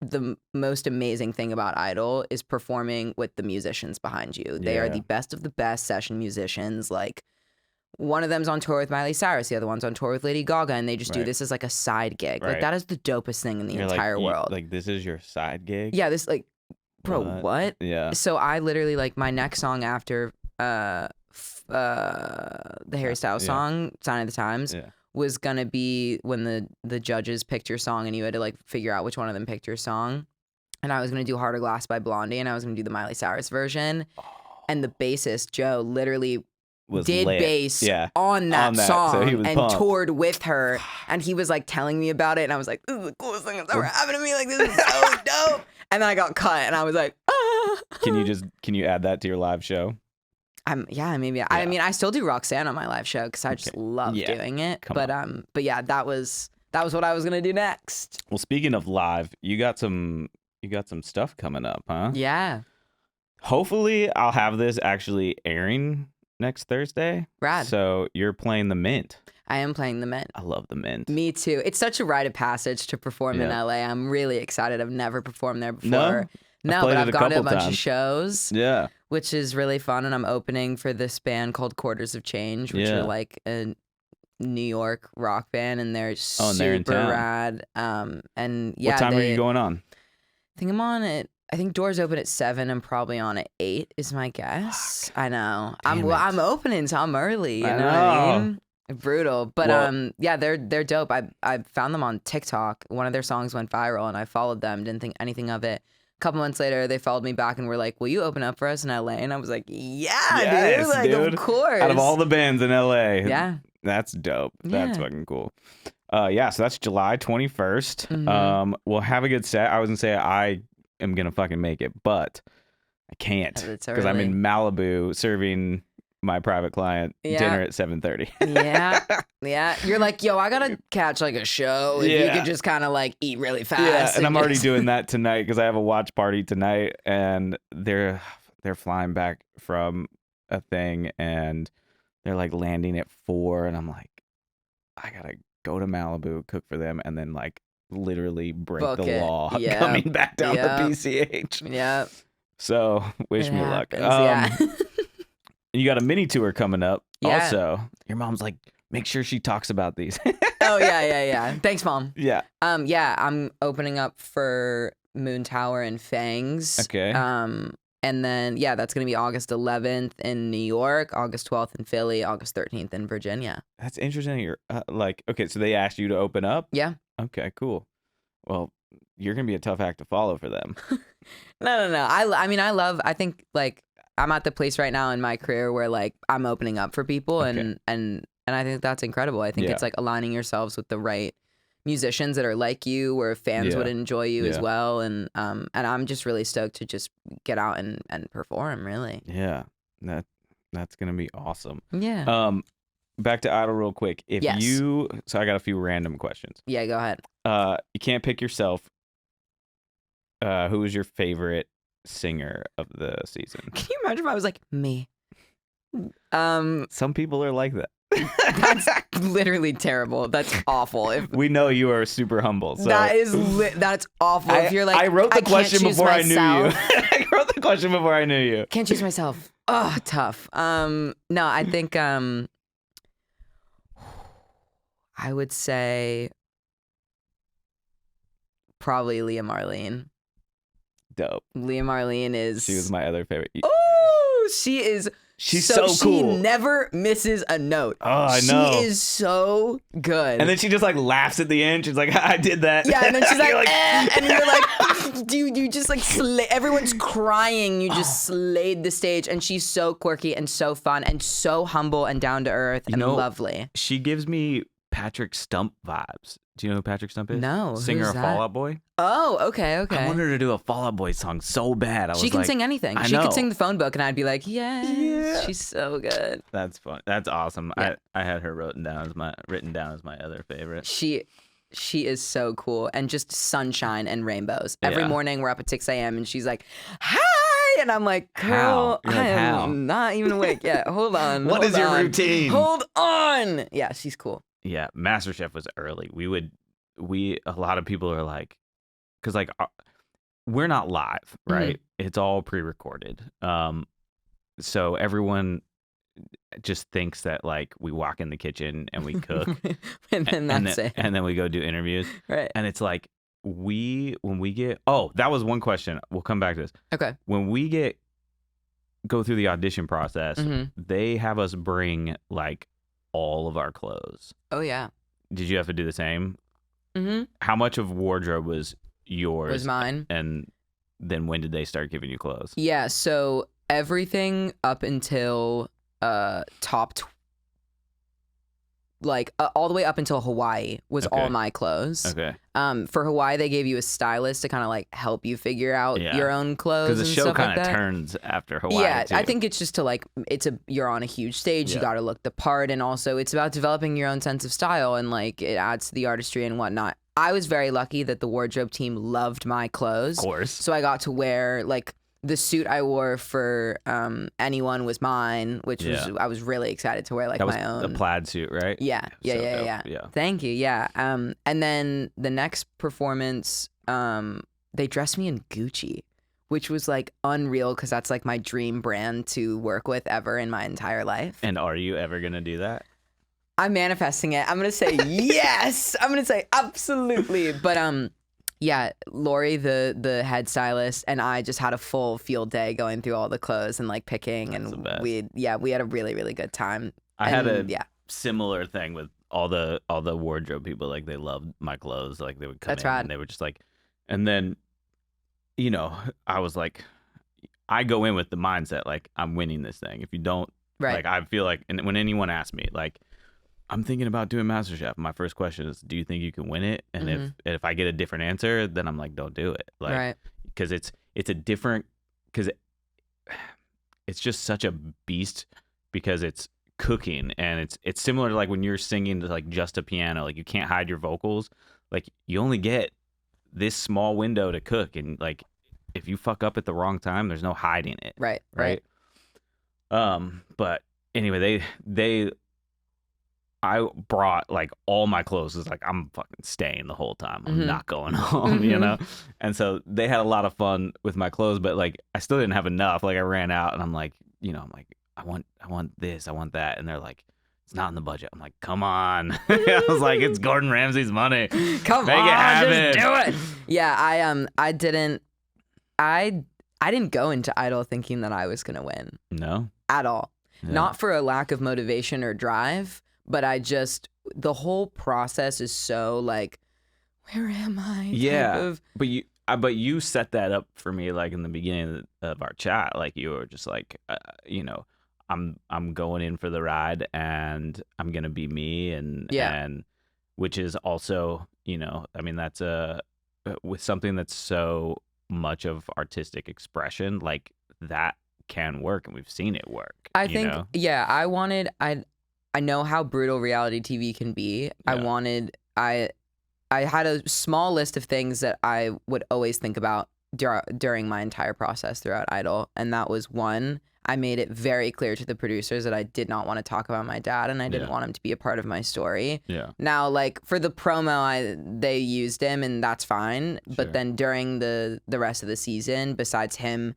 The most amazing thing about Idol is performing with the musicians behind you. They are the best of the best session musicians. Like, one of them's on tour with Miley Cyrus, the other one's on tour with Lady Gaga, and they just do this as like a side gig. Like, that is the dopest thing in the entire world.
Like, this is your side gig?
Yeah, this like, bro, what?
Yeah.
So I literally, like, my next song after the Harry Styles song, Sign of the Times, was gonna be when the judges picked your song and you had to like figure out which one of them picked your song. And I was gonna do Heart of Glass by Blondie, and I was gonna do the Miley Cyrus version. And the bassist, Joe, literally did bass on that song,
so he was
and
pumped.
toured with her. And he was like telling me about it, and I was like, this is the coolest thing that's ever happened to me. Like, this is so dope. And then I got cut, and I was like, ah.
Can you add that to your live show?
Maybe. I mean, I still do Roxanne on my live show because I just love doing it. But yeah, that was what I was gonna do next.
Well, speaking of live, you got some stuff coming up, huh?
Yeah.
Hopefully, I'll have this actually airing next Thursday.
Rad.
So you're playing the Mint.
I am playing the Mint.
I love the Mint.
Me too. It's such a rite of passage to perform in LA. I'm really excited. I've never performed there before. No, but I've gone to a bunch of shows.
Yeah.
Which is really fun. And I'm opening for this band called Quarters of Change, which are like a New York rock band, and they're super rad. And yeah.
What time are you going on?
I think I'm on it. I think doors open at 7. I'm probably on at 8 is my guess.
Fuck.
I know. I'm opening, so I'm early. You know what I mean? Brutal. But they're dope. I found them on TikTok. One of their songs went viral, and I followed them. Didn't think anything of it. A couple months later, they followed me back and were like, "Will you open up for us in LA?" And I was like, "Yeah, dude. Like,
dude.
Of course."
Out of all the bands in LA,
yeah,
that's dope. That's fucking cool. So that's July 21st.
Mm-hmm.
We'll have a good set. I was gonna say I am gonna fucking make it, but I can't because I'm in Malibu serving my private client dinner at 7:30.
yeah. You're like, yo, I gotta catch like a show. If you could just kind of like eat really fast.
Yeah, and I'm already doing that tonight because I have a watch party tonight, and they're flying back from a thing, and they're like landing at 4, and I'm like, I gotta go to Malibu, cook for them, and then like literally break the law coming back down the PCH.
Yeah.
So wish me luck. You got a mini tour coming up.
Yeah.
Also, your mom's like, make sure she talks about these.
Oh yeah. Thanks, Mom.
Yeah.
I'm opening up for Moon Tower and Fangs.
Okay.
And then that's gonna be August 11th in New York, August 12th in Philly, August 13th in Virginia.
That's interesting. You're okay. So they asked you to open up.
Yeah.
Okay. Cool. Well, you're gonna be a tough act to follow for them.
No. I think like I'm at the place right now in my career where like I'm opening up for people, and I think that's incredible. I think it's like aligning yourselves with the right musicians that are like you, where fans would enjoy you as well, and I'm just really stoked to just get out and perform. Really.
Yeah. That's gonna be awesome.
Yeah.
Back to Idol real quick. If
Yes.
so I got a few random questions.
Yeah, go ahead.
You can't pick yourself. Who is your favorite singer of the season?
Can you imagine if I was like, me?
Some people are like that.
That's literally terrible. That's awful. If
We know you are super humble. So
that's awful. If you're like,
I wrote the
can't
question
choose
before I knew you.
myself.
I wrote the question before I knew you.
Can't choose myself. Oh, tough. No, I think I would say probably Leah Marlene.
Dope.
Leah Marlene is.
She was my other favorite.
Oh, she is.
She's so cool.
She never misses a note.
Oh, I know.
She is so good.
And then she just like laughs at the end. She's like, I did that.
Yeah, and then she's like,
You're
and you're like, dude, you just like everyone's crying. You just slayed the stage, and she's so quirky and so fun and so humble and down to earth and lovely.
She gives me Patrick Stump vibes. Do you know who Patrick Stump is?
No.
Singer
who's
of
that?
Fall Out Boy.
Oh, okay.
I wanted her to do a Fall Out Boy song so bad.
She can sing anything. She
know.
could sing the phone book, and I'd be like, yes,
Yeah.
she's so good.
That's fun. That's awesome.
Yeah.
I had her written down as my other favorite.
She is so cool, and just sunshine and rainbows. Every
Yeah.
morning we're up at 6 a.m. and she's like, hi, and I'm like, girl,
You're like,
I am
how?
not even awake yet. Hold on.
What is your routine?
Hold on. Yeah, she's cool.
Yeah, MasterChef was early. A lot of people are like, because like we're not live, right? It's all pre-recorded. So everyone just thinks that like we walk in the kitchen and we cook,
and then that's it.
and then we go do interviews,
Right.
and it's like when we get that was one question. We'll come back to this.
Okay.
When we go through the audition process, they have us bring like all of our clothes.
Oh yeah.
Did you have to do the same?
Mm-hmm.
How much of wardrobe was yours?
Was mine.
And then when did they start giving you clothes?
Yeah, so everything up until all the way up until Hawaii was all my clothes.
Okay.
For Hawaii, they gave you a stylist to kind of like help you figure out your own clothes.
Because the show
kind of
turns after Hawaii.
Yeah,
too.
I think it's just to like you're on a huge stage. You got to look the part, and also it's about developing your own sense of style, and like it adds to the artistry and whatnot. I was very lucky that the wardrobe team loved my clothes.
Of course.
So I got to wear like the suit I wore for Anyone was mine, which was I was really excited to wear like
that was
my own.
the plaid suit, right?
Yeah. Yeah. Thank you. Yeah. And then the next performance, they dressed me in Gucci, which was like unreal because that's like my dream brand to work with ever in my entire life.
And are you ever gonna do that?
I'm manifesting it. I'm gonna say yes. I'm gonna say absolutely. But yeah, Lori, the head stylist, and I just had a full field day going through all the clothes and like picking, and we had a really, really good time.
I had a similar thing with all the wardrobe people. Like they loved my clothes. Like they would come in and they were just like, and then, you know, I was like, I go in with the mindset like I'm winning this thing. If you don't, like I feel like, and when anyone asks me like, I'm thinking about doing MasterChef, my first question is, do you think you can win it? And if I get a different answer, then I'm like, don't do it. Like, because it's a different, because it's just such a beast because it's cooking, and it's similar to like when you're singing to like just a piano, like you can't hide your vocals. Like you only get this small window to cook, and like if you fuck up at the wrong time, there's no hiding it. Right. But anyway, I brought like all my clothes. It's like I'm fucking staying the whole time. I'm not going home, you know? And so they had a lot of fun with my clothes, but like I still didn't have enough. Like I ran out and I'm like, you know, I'm like, I want this, I want that. And they're like, it's not in the budget. I'm like, come on. I was like, it's Gordon Ramsay's money.
Come
Make
on,
it happen.
just do it. Yeah, I didn't go into Idol thinking that I was gonna win.
No.
At all.
Yeah.
Not for a lack of motivation or drive, but the whole process is so like, where am I?
Yeah. But you set that up for me like in the beginning of our chat. Like you were just like, you know, I'm going in for the ride and I'm gonna be me, and which is also, you know, I mean that's with something that's so much of artistic expression, like that can work, and we've seen it work.
I think, yeah, I know how brutal reality TV can be.
Yeah.
I had a small list of things that I would always think about during my entire process throughout Idol. And that was one, I made it very clear to the producers that I did not want to talk about my dad and I didn't want him to be a part of my story.
Yeah.
Now, like for the promo, they used him and that's fine.
Sure.
But then during the rest of the season, besides him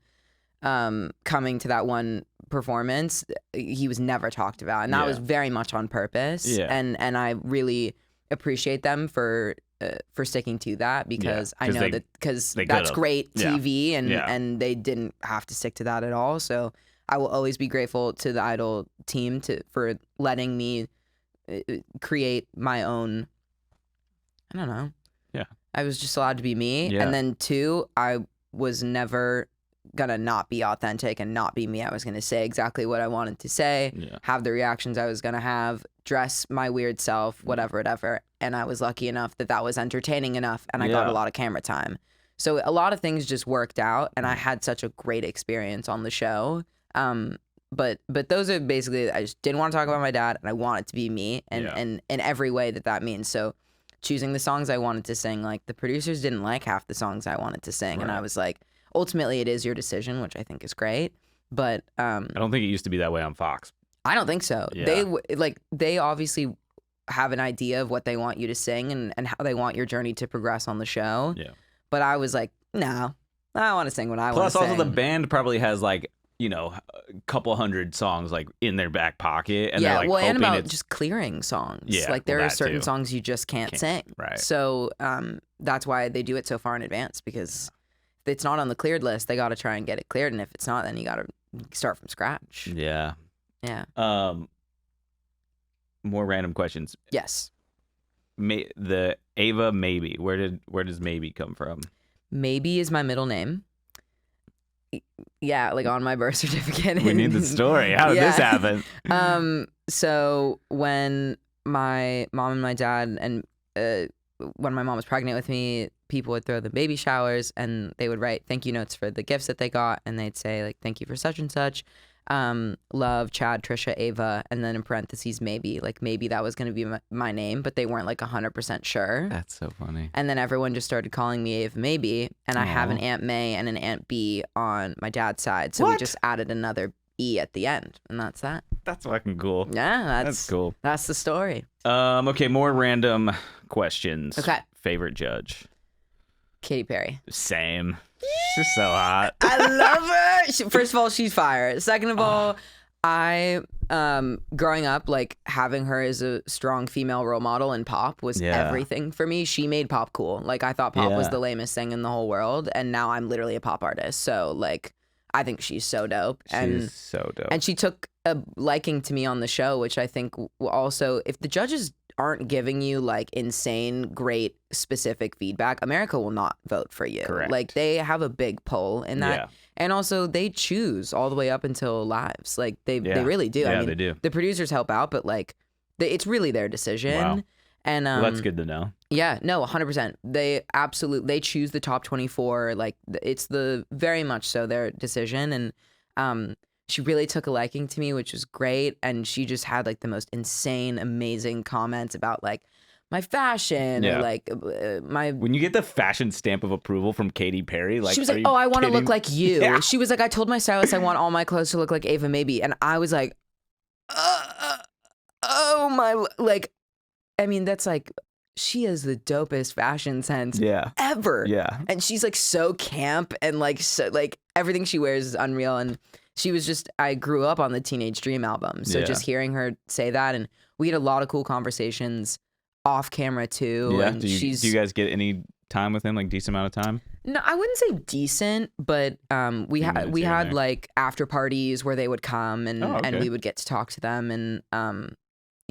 coming to that one performance, he was never talked about. And that was very much on purpose.
Yeah.
And I really appreciate them for sticking to that because I know that because that's great TV and they didn't have to stick to that at all. So I will always be grateful to the Idol team for letting me create my own. I don't know.
Yeah.
I was just allowed to be me.
Yeah.
And then 2, I was never gonna not be authentic and not be me. I was gonna say exactly what I wanted to say, have the reactions I was gonna have, dress my weird self, whatever. And I was lucky enough that was entertaining enough and I got a lot of camera time. So a lot of things just worked out and I had such a great experience on the show. But those are basically, I just didn't want to talk about my dad and I want it to be me and in every way that means. So choosing the songs I wanted to sing, like the producers didn't like half the songs I wanted to sing. Right. And I was like, ultimately, it is your decision, which I think is great. But
I don't think it used to be that way on Fox.
I don't think so. Yeah. They obviously have an idea of what they want you to sing and how they want your journey to progress on the show. Yeah. But I was like, no, I want to sing what I want to sing.
Plus, also the band probably has like, a couple hundred songs like in their back pocket, and they're like
and about just clearing songs. Yeah, like there are certain songs you just can't sing.
Right.
So that's why they do it so far in advance because. If it's not on the cleared list, they got to try and get it cleared. And if it's not, then you got to start from scratch.
Yeah.
Yeah.
More random questions.
Yes.
The Ava Maybee. Where does Maybee come from?
Maybee is my middle name. Yeah, like on my birth certificate.
We need the story. How did this happen?
So when my mom and my dad and when my mom was pregnant with me, people would throw the baby showers and they would write thank you notes for the gifts that they got. And they'd say like, thank you for such and such. Love, Chad, Trisha, Ava. And then in parentheses, maybe. Like maybe that was going to be my name, but they weren't like 100% sure.
That's so funny.
And then everyone just started calling me Ava Maybee. And I have an Aunt May and an Aunt B on my dad's side. So we just added another E at the end. And that's that.
That's fucking cool.
Yeah,
that's cool.
That's the story.
Okay, more random questions.
Okay.
Favorite judge?
Katy Perry.
Same. She's so hot.
I love her. First of all, she's fire. Second of all, I growing up, like having her as a strong female role model in pop was everything for me. She made pop cool. Like I thought pop was the lamest thing in the whole world, and now I'm literally a pop artist. So like, I think she's so dope.
She's so dope.
And she took a liking to me on the show, which I think also, if the judges aren't giving you like insane, great, specific feedback, America will not vote for you.
Correct.
Like they have a big pull in that.
Yeah.
And also they choose all the way up until lives. Like they really do.
Yeah,
I mean,
they do.
The producers help out, but like it's really their decision.
Wow.
And
well, that's good to know.
Yeah, no, 100%. They choose the top 24. Like it's very much so their decision. And she really took a liking to me, which was great. And she just had like the most insane, amazing comments about like my fashion or like my.
When you get the fashion stamp of approval from Katy Perry, like
she was like, "Oh, I want to look like you."
Yeah.
She was like, "I told my stylist I want all my clothes to look like Ava Maybee," and I was like, "Oh my!" Like, I mean, that's like. She has the dopest fashion sense ever.
Yeah.
And she's like so camp and like so like everything she wears is unreal. And she was just, I grew up on the Teenage Dream album. So just hearing her say that, and we had a lot of cool conversations off camera too.
Yeah.
And
do you guys get any time with him, like decent amount of time?
No, I wouldn't say decent, but we had like after parties where they would come and we would get to talk to them and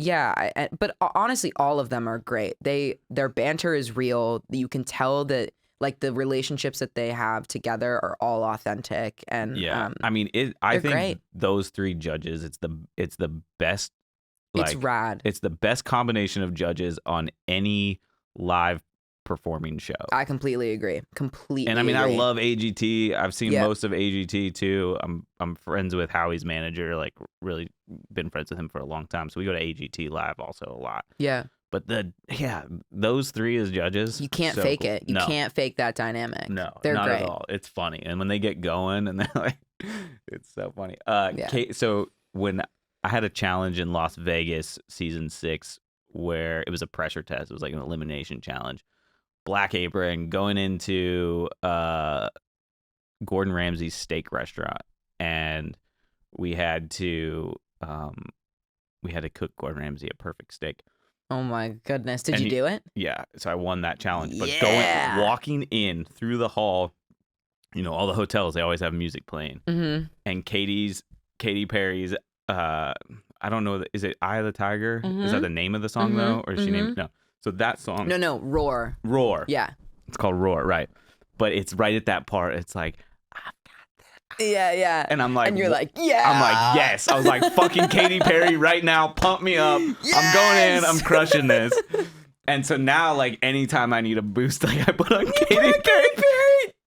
yeah, but honestly, all of them are great. Their banter is real. You can tell that like the relationships that they have together are all authentic. And
I mean, I think
great.
Those three judges, it's the best. Like,
it's rad.
It's the best combination of judges on any live performing show.
I completely agree. Completely.
And I mean,
agree.
I love AGT. I've seen most of AGT too. I'm friends with Howie's manager. Like, really been friends with him for a long time. So we go to AGT live also a lot.
Yeah.
But those three as judges,
You can't
so
fake
cool.
it. You can't fake that dynamic.
No,
they're
not
great.
at all. It's funny, and when they get going, and they're like, it's so funny. So when I had a challenge in Las Vegas season 6 where it was a pressure test, it was like an elimination challenge. Black apron going into Gordon Ramsay's steak restaurant, and we had to cook Gordon Ramsay a perfect steak.
Oh my goodness! Did you do it?
Yeah, so I won that challenge. But
Yeah.
walking in through the hall, all the hotels, they always have music playing, and Katy Perry's I don't know, is it Eye of the Tiger? Is that the name of the song though, or is she named? No. So that song.
No, Roar.
Roar.
Yeah.
It's called Roar, right? But it's right at that part. It's like,
Yeah.
and I'm like,
and you're like, yeah.
I'm like, yes. I was like, fucking Katy Perry right now, pump me up.
Yes!
I'm going in. I'm crushing this. And so now, like, anytime I need a boost, like, I put on Katy Perry.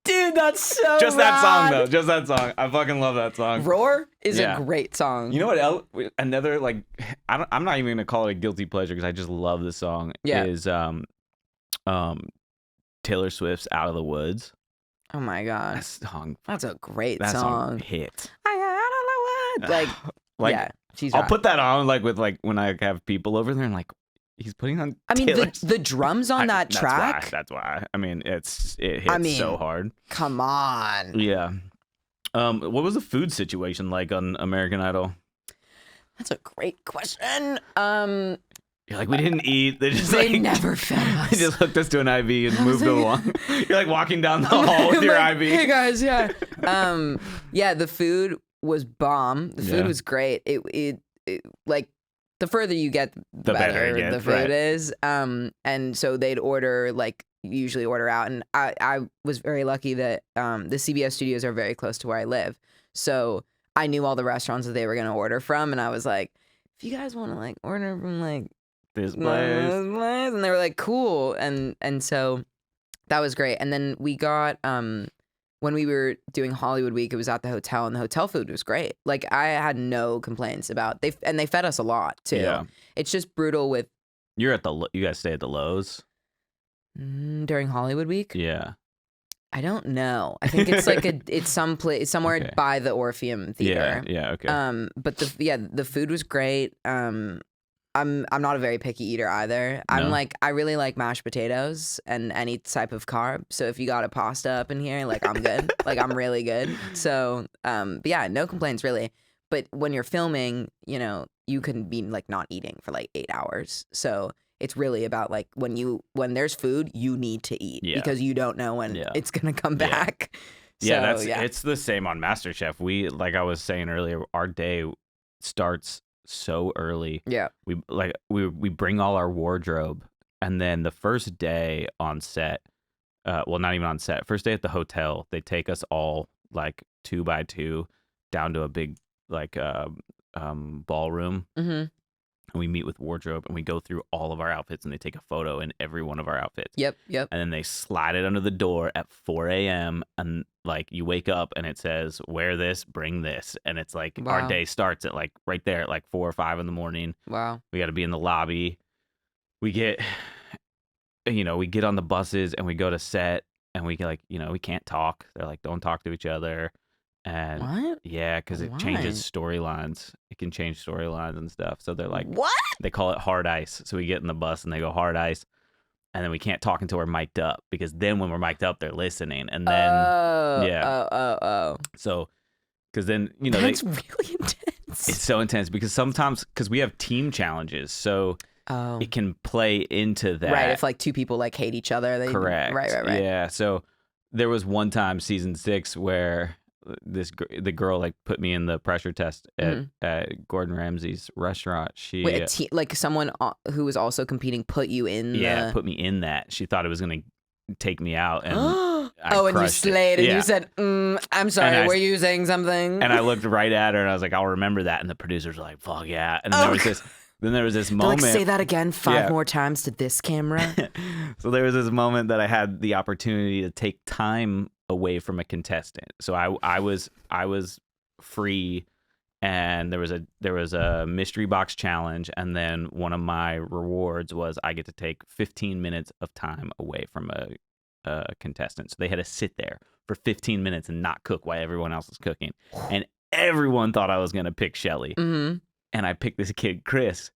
Dude, that's so
Just that song,
rad.
though. Just that song. I fucking love that song.
Roar is a great song.
You know what else? Another, like, I'm not even going to call it a guilty pleasure because I just love this song.
Yeah.
Is Taylor Swift's Out of the Woods.
Oh my god.
That song.
That's a great
That
song.
hit.
I don't know what. Like, yeah, she's
I'll
rad.
put that on when I have people over there and like he's putting on.
I mean,
Taylor's.
the drums on that track.
That's why. I mean, it hits so hard.
Come on.
Yeah. What was the food situation like on American Idol?
That's a great question.
You're like, we didn't eat. They
never fed us.
They just hooked us to an IV and moved it along. You're like walking down the hall with your IV.
Hey guys, yeah. Yeah, the food was bomb. The food was great. It like the further you get, the better the food is. And so they'd usually order out, and I was very lucky that the CBS studios are very close to where I live, so I knew all the restaurants that they were gonna order from, and I was like, if you guys want to like order from like
this place,
and they were like, cool, and so that was great. And then we got when we were doing Hollywood Week, it was at the hotel, and the hotel food was great. Like, I had no complaints about they fed us a lot too.
Yeah.
It's just brutal with.
You guys stay at the Lowe's
during Hollywood Week.
Yeah.
I don't know. I think it's like it's somewhere
Okay.
by the Orpheum Theater.
Yeah. Okay.
But the food was great. I'm not a very picky eater either.
No?
I really like mashed potatoes and any type of carb. So if you got a pasta up in here, like, I'm good. Like, I'm really good. So but yeah, no complaints really. But when you're filming, you can be like not eating for like 8 hours. So it's really about like when there's food, you need to eat because you don't know when it's gonna come back.
Yeah,
So,
it's the same on MasterChef. We, like I was saying earlier, our day starts so early.
Yeah.
We bring all our wardrobe, and then the first day on set, well, not even on set, first day at the hotel, they take us all like 2 by 2 down to a big like ballroom.
Mm-hmm.
And we meet with wardrobe, and we go through all of our outfits, and they take a photo in every one of our outfits.
Yep.
And then they slide it under the door at 4 a.m. And like you wake up and it says, wear this, bring this. And it's like our day starts at like right there at like 4 or 5 in the morning.
Wow.
We got to be in the lobby. We get on the buses and we go to set, and we like, we can't talk. They're like, don't talk to each other. And
what?
Yeah, because it changes storylines. It can change storylines and stuff. So they're like,
what?
They call it hard ice. So we get in the bus and they go hard ice, and then we can't talk until we're mic'd up, because then when we're mic'd up, they're listening. And then So, because then
that's really intense.
It's so intense because sometimes we have team challenges, so it can play into that.
Right, if like 2 people like hate each other.
Correct.
Right.
Yeah. So there was one time, season 6, where the girl like put me in the pressure test at Gordon Ramsay's restaurant. She
like someone who was also competing put you in.
Put me in that. She thought it was gonna take me out, and
and you slayed it. And you said, "I'm sorry, were you saying something?"
And I looked right at her, and I was like, "I'll remember that." And the producers were like, "Fuck yeah!" And there was this. then there was this
They're
moment.
like, say that again 5 more times to this camera.
So there was this moment that I had the opportunity to take time away from a contestant. So I was free, and there was a mystery box challenge, and then one of my rewards was I get to take 15 minutes of time away from a contestant. So they had to sit there for 15 minutes and not cook while everyone else was cooking, and everyone thought I was gonna pick Shelly.
Mm-hmm.
And I picked this kid, Chris,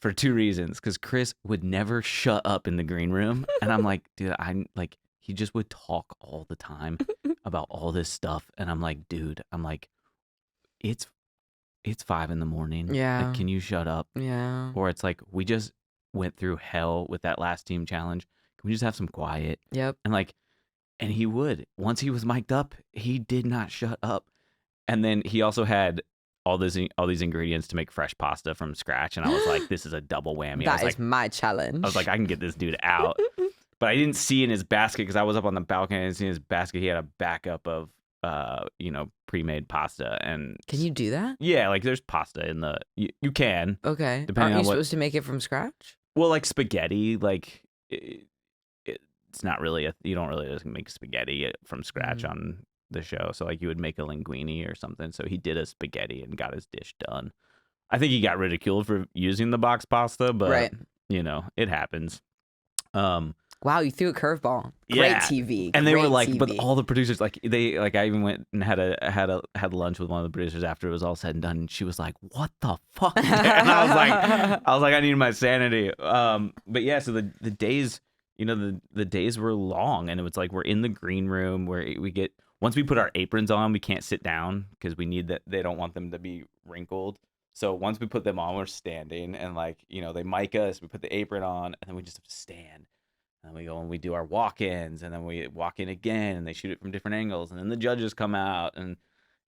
for 2 reasons. Because Chris would never shut up in the green room. And I'm like, dude, he just would talk all the time about all this stuff. And I'm like, dude, it's 5 a.m.
Yeah.
Like, can you shut up?
Yeah.
Or it's like, we just went through hell with that last team challenge. Can we just have some quiet?
Yep.
And he would. Once he was mic'd up, he did not shut up. And then he also had all these ingredients to make fresh pasta from scratch, and I was like, this is a double whammy.
That is my challenge.
I was like, I can get this dude out. But I didn't see in his basket, because I was up on the balcony, I didn't see in his basket he had a backup of pre-made pasta. And
can you do that?
Yeah, like there's pasta in the you can.
Okay.
Depending
Aren't you
on
supposed to make it from scratch?
Well, like spaghetti, like it's not really you don't really just make spaghetti from scratch on the show. So like you would make a linguine or something. So he did a spaghetti and got his dish done. I think he got ridiculed for using the box pasta, but it happens.
Wow, you threw a curveball. Great TV.
And they were like,
TV.
but all the producers, like I even went and had lunch with one of the producers after it was all said and done, and she was like, "What the fuck?" And I was like, I need my sanity. But yeah, so the days, the days were long, and it was like we're in the green room where we get. Once we put our aprons on, we can't sit down because we need that. They don't want them to be wrinkled. So once we put them on, we're standing, and they mic us. We put the apron on, and then we just have to stand. And we go and we do our walk-ins, and then we walk in again, and they shoot it from different angles, and then the judges come out, and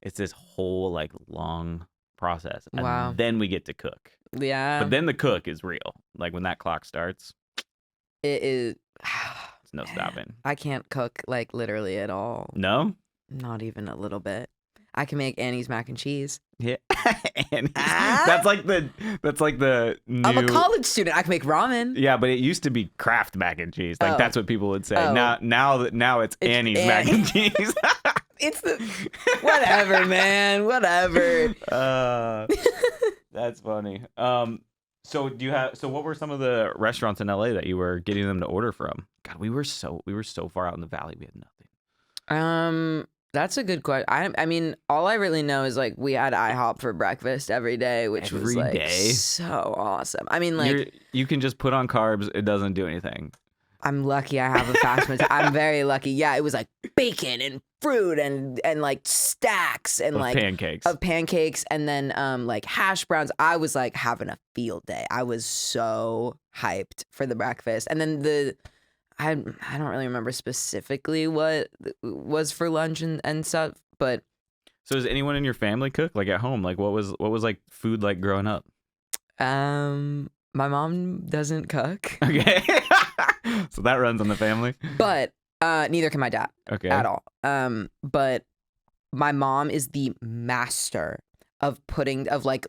it's this whole long process. And then we get to cook.
Yeah.
But then the cook is real. Like when that clock starts,
it is.
It's no stopping.
I can't cook literally at all.
No?
Not even a little bit. I can make Annie's mac and cheese.
Yeah. Annie's. That's like the new...
I'm a college student. I can make ramen.
Yeah, but it used to be Kraft mac and cheese. That's what people would say. Now it's Annie's mac and cheese.
It's whatever, man. Whatever.
That's funny. So what were some of the restaurants in LA that you were getting them to order from? God, we were so far out in the valley, we had nothing.
That's a good question. I mean, all I really know is we had IHOP for breakfast every day, which was so awesome. I mean,
you can just put on carbs, it doesn't do anything.
I'm lucky I have a fast metabolism. I'm very lucky. Yeah, it was bacon and fruit and stacks and pancakes and then hash browns. I was having a field day. I was so hyped for the breakfast. And then I don't really remember specifically what was for lunch and stuff, but
so does anyone in your family cook at home? What was food like growing up?
My mom doesn't cook.
Okay. So that runs on the family.
But neither can my dad.
Okay.
At all. But my mom is the master of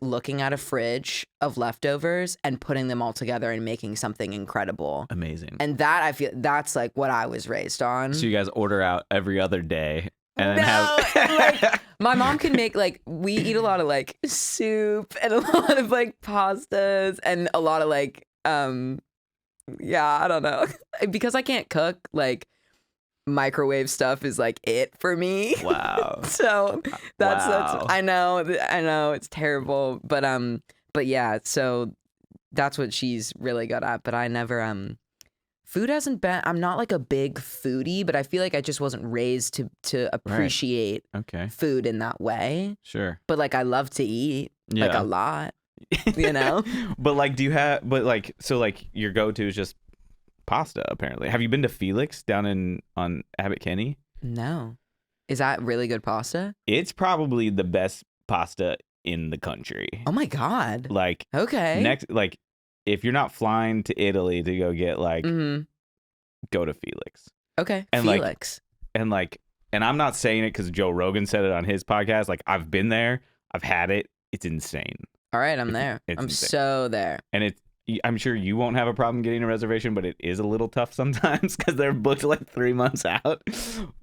looking at a fridge of leftovers and putting them all together and making something incredible.
Amazing.
And that I feel that's what I was raised on.
So you guys order out every other day and then
have my mom can make we eat a lot of soup and a lot of pastas and a lot of I don't know. Because I can't cook, microwave stuff is it for me.
Wow.
So that's I know it's terrible, but yeah, so that's what she's really good at. But I never food hasn't been. I'm not a big foodie, but I feel I just wasn't raised to appreciate food in that way.
Sure.
But I love to eat a lot.
But do you have your go-to is just pasta apparently. Have you been to Felix down on Abbot Kinney?
No. Is that really good pasta?
It's probably the best pasta in the country.
Oh my God. Okay.
Next, if you're not flying to Italy to go get go to Felix.
Okay.
And
Felix.
And I'm not saying it because Joe Rogan said it on his podcast. I've been there. I've had it. It's insane.
All right, I'm there.
It's
I'm
insane.
so there.
And I'm sure you won't have a problem getting a reservation, but it is a little tough sometimes because they're booked like 3 months out.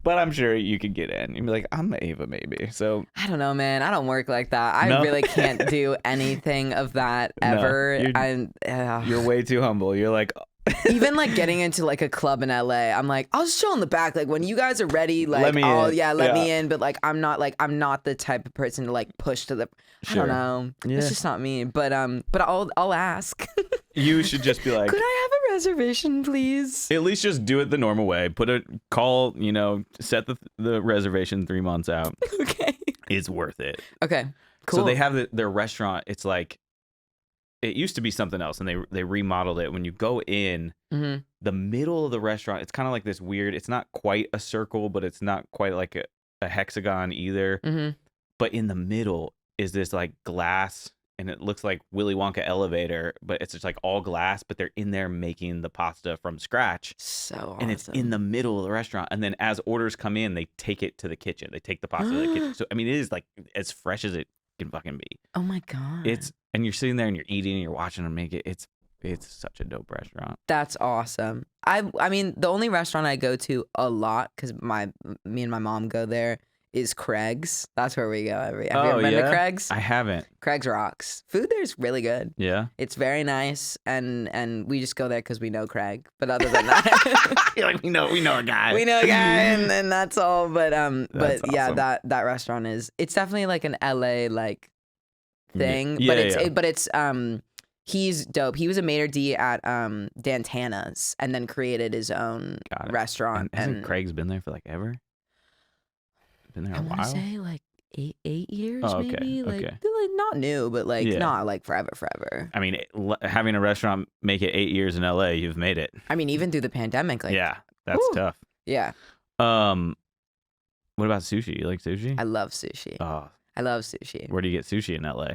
But I'm sure you could get in. You'd be like, I'm Ava Maybee. So
I don't know, man. I don't work like that. I
No?
really can't do anything of that ever.
you're way too humble. You're like,
Even like getting into like a club in LA, I'm like, I'll just chill in the back. Like when you guys are ready, like
Let me in.
let me in. But like I'm not the type of person to like push to the. I
Sure.
don't know.
Yeah.
It's just not me. But I'll ask.
you should just be like,
Could I have a reservation, please?
at least just do it the normal way. Call, set the reservation 3 months out.
Okay.
It's worth it.
Okay. Cool.
So they have their restaurant. It's like, it used to be something else, and they remodeled it. When you go in,
Mm-hmm.
the middle of the restaurant, it's kind of like this weird. It's not quite a circle, but it's not quite like a hexagon either.
Mm-hmm.
But in the middle is this like glass, and it looks like Willy Wonka elevator, but it's just like all glass. But they're in there making the pasta from scratch.
So awesome.
And it's in the middle of the restaurant. And then as orders come in, they take it to the kitchen. They take the pasta to the kitchen. So, I mean, it is like as fresh as it can fucking be.
Oh my god.
And you're sitting there and you're eating and you're watching them make it. It's such a dope restaurant.
That's awesome. I mean, the only restaurant I go to a lot, because me and my mom go there, is Craig's. That's where we go have you ever been to Craig's?
I haven't.
Craig's rocks. Food there's really good.
Yeah.
It's very nice, and we just go there because we know Craig. But other than that,
You're like, we know a guy.
we know a guy, and that's all. But yeah,
awesome.
that restaurant it's definitely like an LA like thing.
Yeah,
but it's he's dope. He was a maitre d' at Dantana's and then created his own
Got it.
restaurant.
Hasn't Craig's been there for like ever? Been there a
I want
while?
to say like eight years,
Oh, okay,
maybe. Like,
okay.
like not new, but like
Yeah.
not like forever.
I mean, having a restaurant make it 8 years in LA, you've made it.
I mean, even through the pandemic, like
Yeah, that's
whew.
tough.
Yeah,
What about sushi? You like sushi?
I love sushi.
Oh,
I love sushi.
where do you get sushi in LA?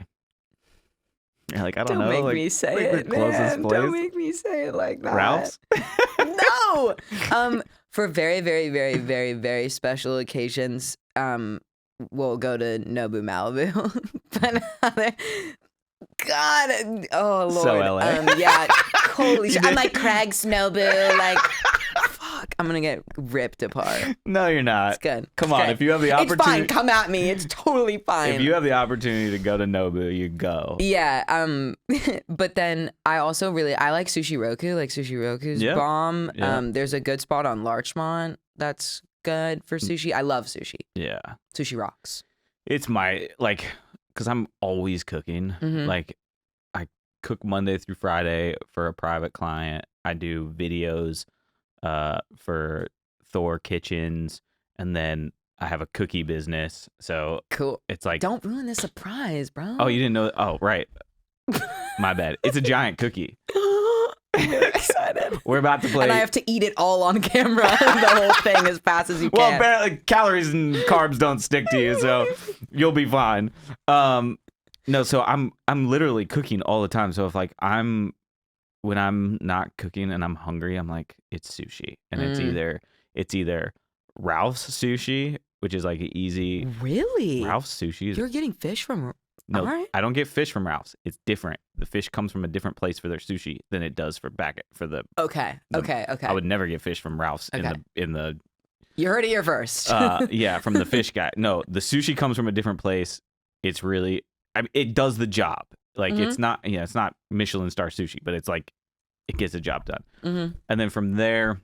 You're like, I don't
Don't
know.
make
like,
me say
like
it,
the closest
man.
place.
Don't make me say it like that.
Ralph's?
No. For very, very, very, very, very special occasions, we'll go to Nobu Malibu. But God, oh Lord.
So LA.
Yeah, holy
You
shit. I'm
did-
like Craig's Nobu, like fuck. I'm gonna get ripped apart.
No, you're not.
It's good.
Come
It's
on,
good.
if you have the
It's fine.
opportunity,
Come at me. It's totally fine.
if you have the opportunity to go to Nobu, you go.
Yeah, but then I also I like Sushi Roku. Like Sushi Roku's
Yeah.
bomb.
Yeah.
There's a good spot on Larchmont that's good for sushi. I love sushi.
Yeah,
Sushi rocks.
it's my because I'm always cooking.
Mhm.
Like, I cook Monday through Friday for a private client. I do videos for Thor Kitchens, and then I have a cookie business. So
Cool.
it's like,
Don't ruin the surprise, bro.
oh, you didn't know? Oh, right. My bad. It's a giant cookie.
I'm very excited.
We're about to play.
And I have to eat it all on camera, the whole thing as fast as you
Well,
can.
apparently calories and carbs don't stick to you, so you'll be fine. No, so I'm literally cooking all the time. So if when I'm not cooking and I'm hungry, I'm like, it's sushi, and it's either Ralph's sushi, which is like an easy
Really?
Ralph's sushi.
You're getting fish from...
No,
Alright.
I don't get fish from Ralph's. It's different. The fish comes from a different place for their sushi than it does for the.
Okay.
I would never get fish from Ralph's
Okay.
in the
You heard it here first.
yeah, from the fish guy. No, the sushi comes from a different place. It's really, it does the job. Like, it's not Michelin star sushi, but it's like, it gets the job done.
Mm-hmm.
And then from there,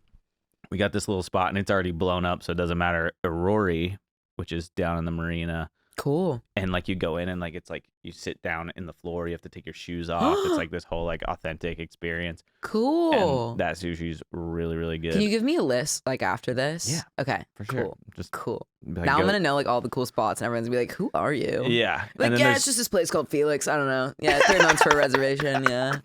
we got this little spot, and it's already blown up, so it doesn't matter. Aurori, which is down in the marina.
Cool.
And like, you go in and like, it's like you sit down in the floor, you have to take your shoes off. It's like this whole like authentic experience.
Cool.
And that sushi's really, really good.
Can you give me a list like after this?
Yeah,
Okay.
for sure.
Cool.
Just
Cool.
like,
Now I'm
go-
gonna know like all the cool spots, and everyone's gonna be like, "Who are you?"
Yeah.
Like,
and then
yeah,
there's-
it's just this place called Felix. I don't know. Yeah, 3 months for a reservation. Yeah.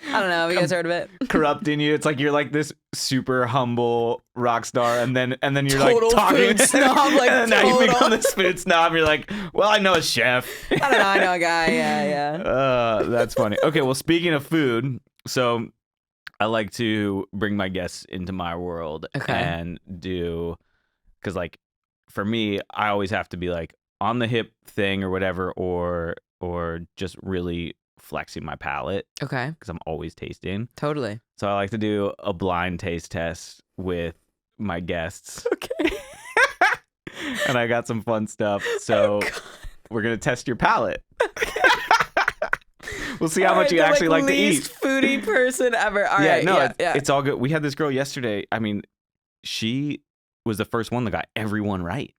I don't know. Have you guys heard of it?
corrupting you. It's like you're like this super humble rock star, and then you're
Total
like talking
food snob, like,
and now you
total.
become this food snob. You're like, well, I know a chef.
I don't know. I know a guy. Yeah.
That's funny. Okay, well, speaking of food, so I like to bring my guests into my world
Okay.
and do, because like for me, I always have to be like on the hip thing or whatever, or or just really flexing my palate
Okay.
because I'm always tasting.
Totally.
So I like to do a blind taste test with my guests.
Okay.
And I got some fun stuff. So we're going to test your palate. We'll see how much you actually like to eat.
Least foodie person ever. All
yeah,
right.
no,
Yeah.
it's all good. We had this girl yesterday. I mean, she was the first one that got everyone right.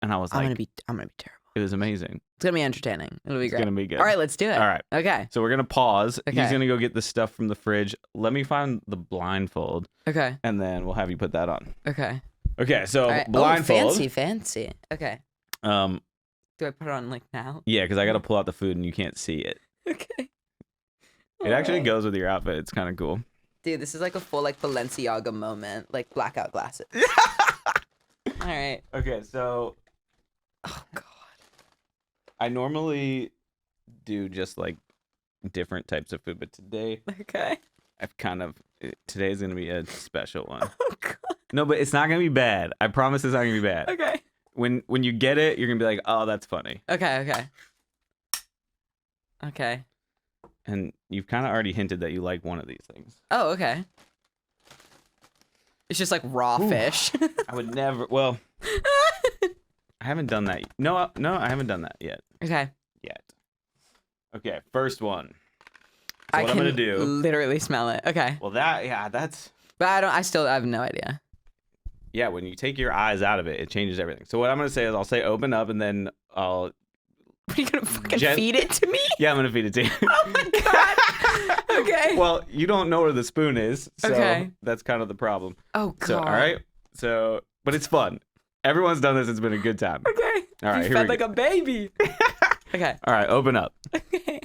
And I was like,
I'm gonna be terrible.
it was amazing.
It's gonna be entertaining. It'll be
It's
great.
going to be good.
All right, let's do it.
All right.
Okay.
So we're going to pause.
Okay.
He's going to go get the stuff from the fridge. Let me find the blindfold,
Okay.
and then we'll have you put that on.
Okay.
Okay, so
All right.
blindfold.
Oh, fancy. Okay. Do I put it on like now?
Yeah, because I got to pull out the food, and you can't see it.
Okay.
It actually goes with your outfit. It's kind of cool.
Dude, this is like a full like Balenciaga moment, like blackout glasses. All right.
Okay, so
Oh God.
I normally do just like different types of food, but today
Okay.
I've today's gonna be a special one.
Oh God.
No, but it's not gonna be bad. I promise it's not gonna be bad.
Okay.
When you get it, you're gonna be like, oh, that's funny.
Okay. Okay. Okay.
And you've kind of already hinted that you like one of these things.
Oh, okay. It's just like raw fish.
I would never. Well, I haven't done that. No, I haven't done that yet.
Okay.
Okay, first one. So
I
what
can
I'm gonna do?
literally smell it. Okay.
Well, that's.
But I have no idea.
Yeah, when you take your eyes out of it, it changes everything. So what I'm gonna say is I'll say open up, and then I'll.
What, are you gonna fucking feed it to me?
Yeah, I'm gonna feed it to you.
Oh my God. Okay.
Well, you don't know where the spoon is, so
Okay.
that's kind of the problem.
Oh God.
So all right. So, but it's fun. Everyone's done this. It's been a good time.
Okay.
All right,
You
here
fed
we
like
go.
a baby. Okay.
All right, open up.
Okay.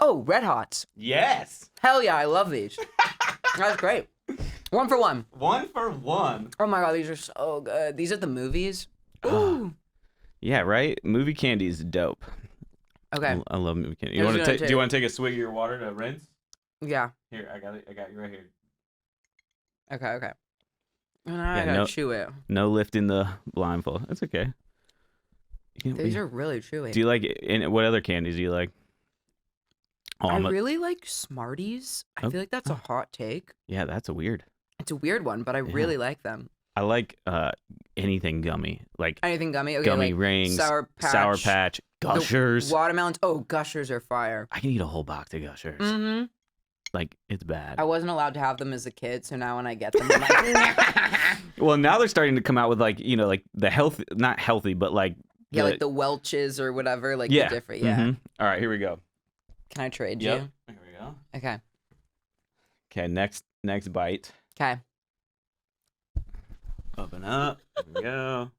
Oh, Red Hots.
Yes.
Hell yeah, I love these. That's great. 1 for 1.
1 for 1.
Oh my God, these are so good. These are the movies. Ooh.
Yeah, right. Movie candy is dope.
Okay.
I love movie candy.
Here's what I
Do you want to take a swig of your water to rinse?
Yeah.
Here, I got it. I got you right here.
Okay. Okay. And now I
Yeah,
gotta chew it.
No lifting the blindfold. That's okay.
These are really chewy.
Do you like? What other candies do you like? Oh,
I really like Smarties. I feel like that's a hot take.
Yeah, that's a weird.
It's a weird one, but I really like them.
I like anything gummy, like
Anything gummy? Okay,
gummy
like
rings,
Sour
Patch,
the
Gushers.
watermelons. Oh, Gushers are fire.
I can eat a whole box of Gushers.
Mm-hmm.
Like, it's bad.
I wasn't allowed to have them as a kid, so now when I get them, I'm like,
Well, now they're starting to come out with like, like the healthy, not healthy, but like
yeah, like the Welch's or whatever, like
yeah,
the different, yeah.
Mhm. All right, here we go.
Can I trade
Yep.
you?
Here we go.
Okay.
Okay, next bite.
Okay.
Open up. Here we go.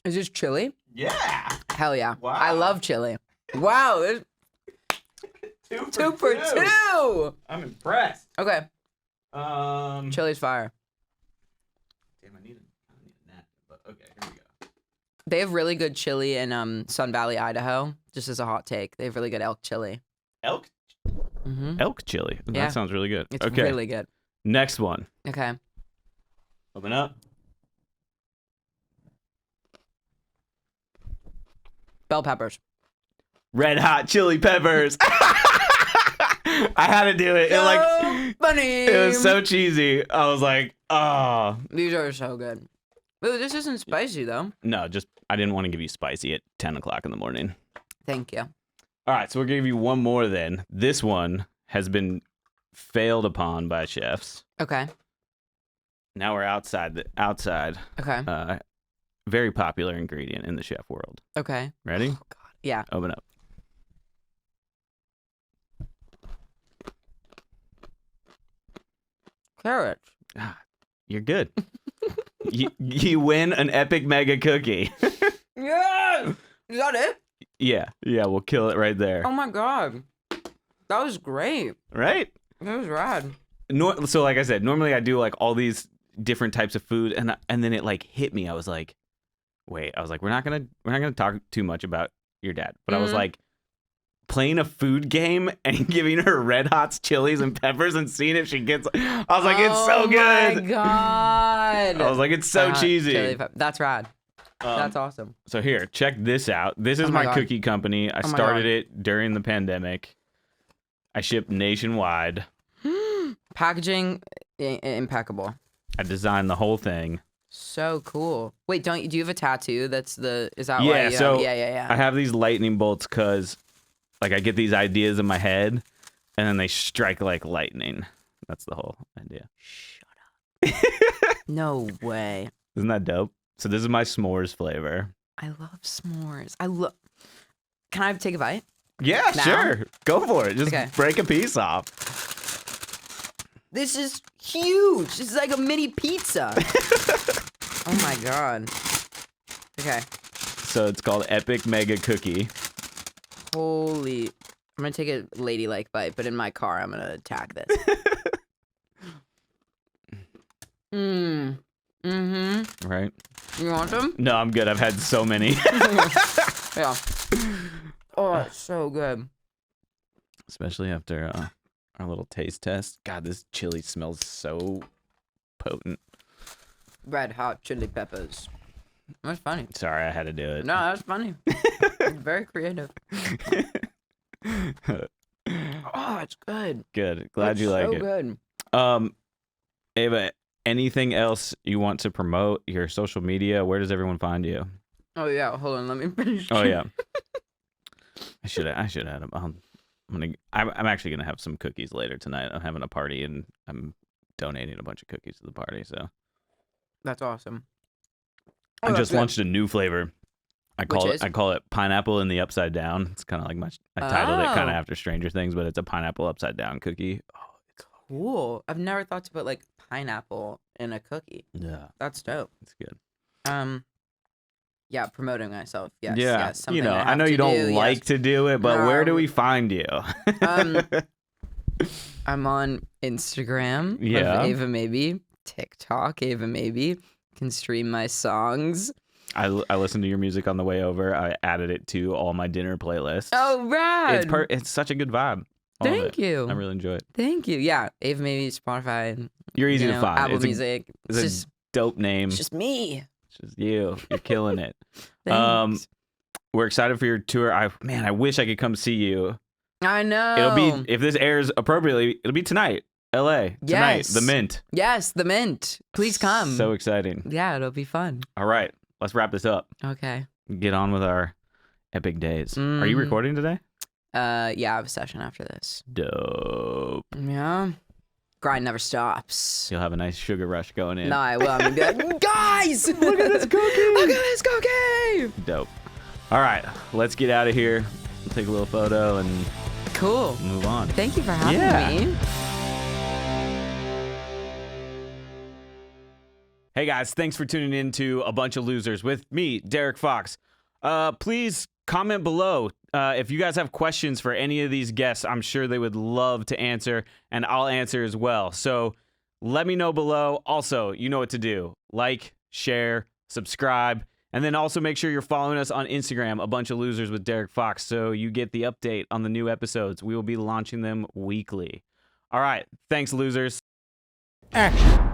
Is this chili?
Yeah.
Hell yeah.
Wow.
I love chili. Wow. There's 2 for 2.
I'm impressed.
Okay.
Damn,
Chili's fire.
I need a napkin, but okay, here we go.
They have really good chili in Sun Valley, Idaho. Just as a hot take, they have really good elk chili.
Elk
Mm-hmm.
elk chili.
Yeah.
That sounds really good.
It's
okay.
really good.
Next one.
Okay.
Open up.
Bell peppers.
Red Hot Chili Peppers. I had to do it.
Funny.
It was so cheesy. I was like, oh.
These are so good. Ooh, this isn't spicy though.
No, I didn't want to give you spicy at 10 o'clock in the morning.
Thank you.
All right, so we'll give you one more then. This one has been failed upon by chefs.
Okay.
Now we're outside.
Okay.
Very popular ingredient in the chef world.
Okay.
Ready?
Oh God. Yeah.
Open up.
Carrots.
You're good. you win an epic mega cookie.
Yes. Is that it?
Yeah, we'll kill it right there.
Oh my God. That was great.
Right?
That was rad.
So like I said, normally I do like all these different types of food, and then it like hit me. I was like, wait. I was like, we're not gonna talk too much about your dad, but I was
Mhm.
like, playing a food game and giving her Red Hots, chilies, and peppers and seeing if she gets. I was like, it's so good.
Oh my god!
I was like, it's so cheesy.
That's rad. That's awesome.
So here, check this out. This is my cookie company. I started it during the pandemic. I ship nationwide.
Packaging impeccable.
I designed the whole thing.
So cool. Wait, do you have a tattoo? Is that
yeah,
why?
So
Yeah.
I have these lightning bolts because, like, I get these ideas in my head, and then they strike like lightning. That's the whole idea.
Shut up. No way.
Isn't that dope? So this is my s'mores flavor.
I love s'mores. Can I take a bite?
Yeah,
now?
sure. Go for it. Just break a piece off.
This is huge. This is like a mini pizza. Oh my god. Okay.
So it's called Epic Mega Cookie.
Holy. I'm going to take a ladylike bite, but in my car, I'm going to attack this.
Right?
You want some?
No, I'm good. I've had so many.
Yeah. Oh, it's so good.
Especially after our little taste test. God, this chili smells so potent.
Red hot chili peppers. That's funny.
Sorry, I had to do it.
No, that's funny. It's very creative. Oh, it's good.
Good. Glad you like
so
it.
Good.
Ava, anything else you want to promote? Your social media? Where does everyone find you?
Oh yeah, hold on. Let me finish.
Oh yeah. I should have had them. I'm actually gonna have some cookies later tonight. I'm having a party and I'm donating a bunch of cookies to the party. So
that's awesome.
I just launched a new flavor. I call it pineapple in the upside down. It's kind of like I titled it kind of after Stranger Things, but it's a pineapple upside down cookie. Oh, it's
cool. I've never thought to put like pineapple in a cookie.
Yeah,
that's dope.
It's good.
Yeah, promoting myself. Yes.
Yeah,
yes,
you know, I know you don't like to do it, but where do we find you?
I'm on Instagram.
Yeah.
Ava Maybee. TikTok. Ava Maybee. Can stream my songs.
I listened to your music on the way over. I added it to all my dinner playlists.
Oh, rad.
It's such a good vibe.
Thank you.
I really enjoy it.
Thank you. Yeah, Ava Maybee, Spotify.
You're easy to find.
Apple Music.
It's just a dope name.
It's just me.
It's just you. You're killing it.
Thanks.
We're excited for your tour. I wish I could come see you.
I know.
It'll be, if this airs appropriately, it'll be tonight. LA. Tonight.
Yes.
The Mint.
Yes, the Mint. Please come.
So exciting.
Yeah, it'll be fun.
All right. Let's wrap this up.
Okay.
Get on with our epic days. Are you recording today?
Yeah, I have a session after this.
Dope.
Yeah. Grind never stops.
You'll have a nice sugar rush going in.
No, I will. I'm gonna be like, guys, look at this cookie. Look at this cookie.
Dope. All right, let's get out of here. We'll take a little photo and
cool.
Move on.
Thank you for having me.
Hey guys, thanks for tuning in to A Bunch of Losers with me, Derrick Fox. Please comment below if you guys have questions for any of these guests. I'm sure they would love to answer, and I'll answer as well. So let me know below. Also, you know what to do. Like, share, subscribe, and then also make sure you're following us on Instagram, A Bunch of Losers with Derrick Fox, so you get the update on the new episodes. We will be launching them weekly. All right, thanks, losers.
Action.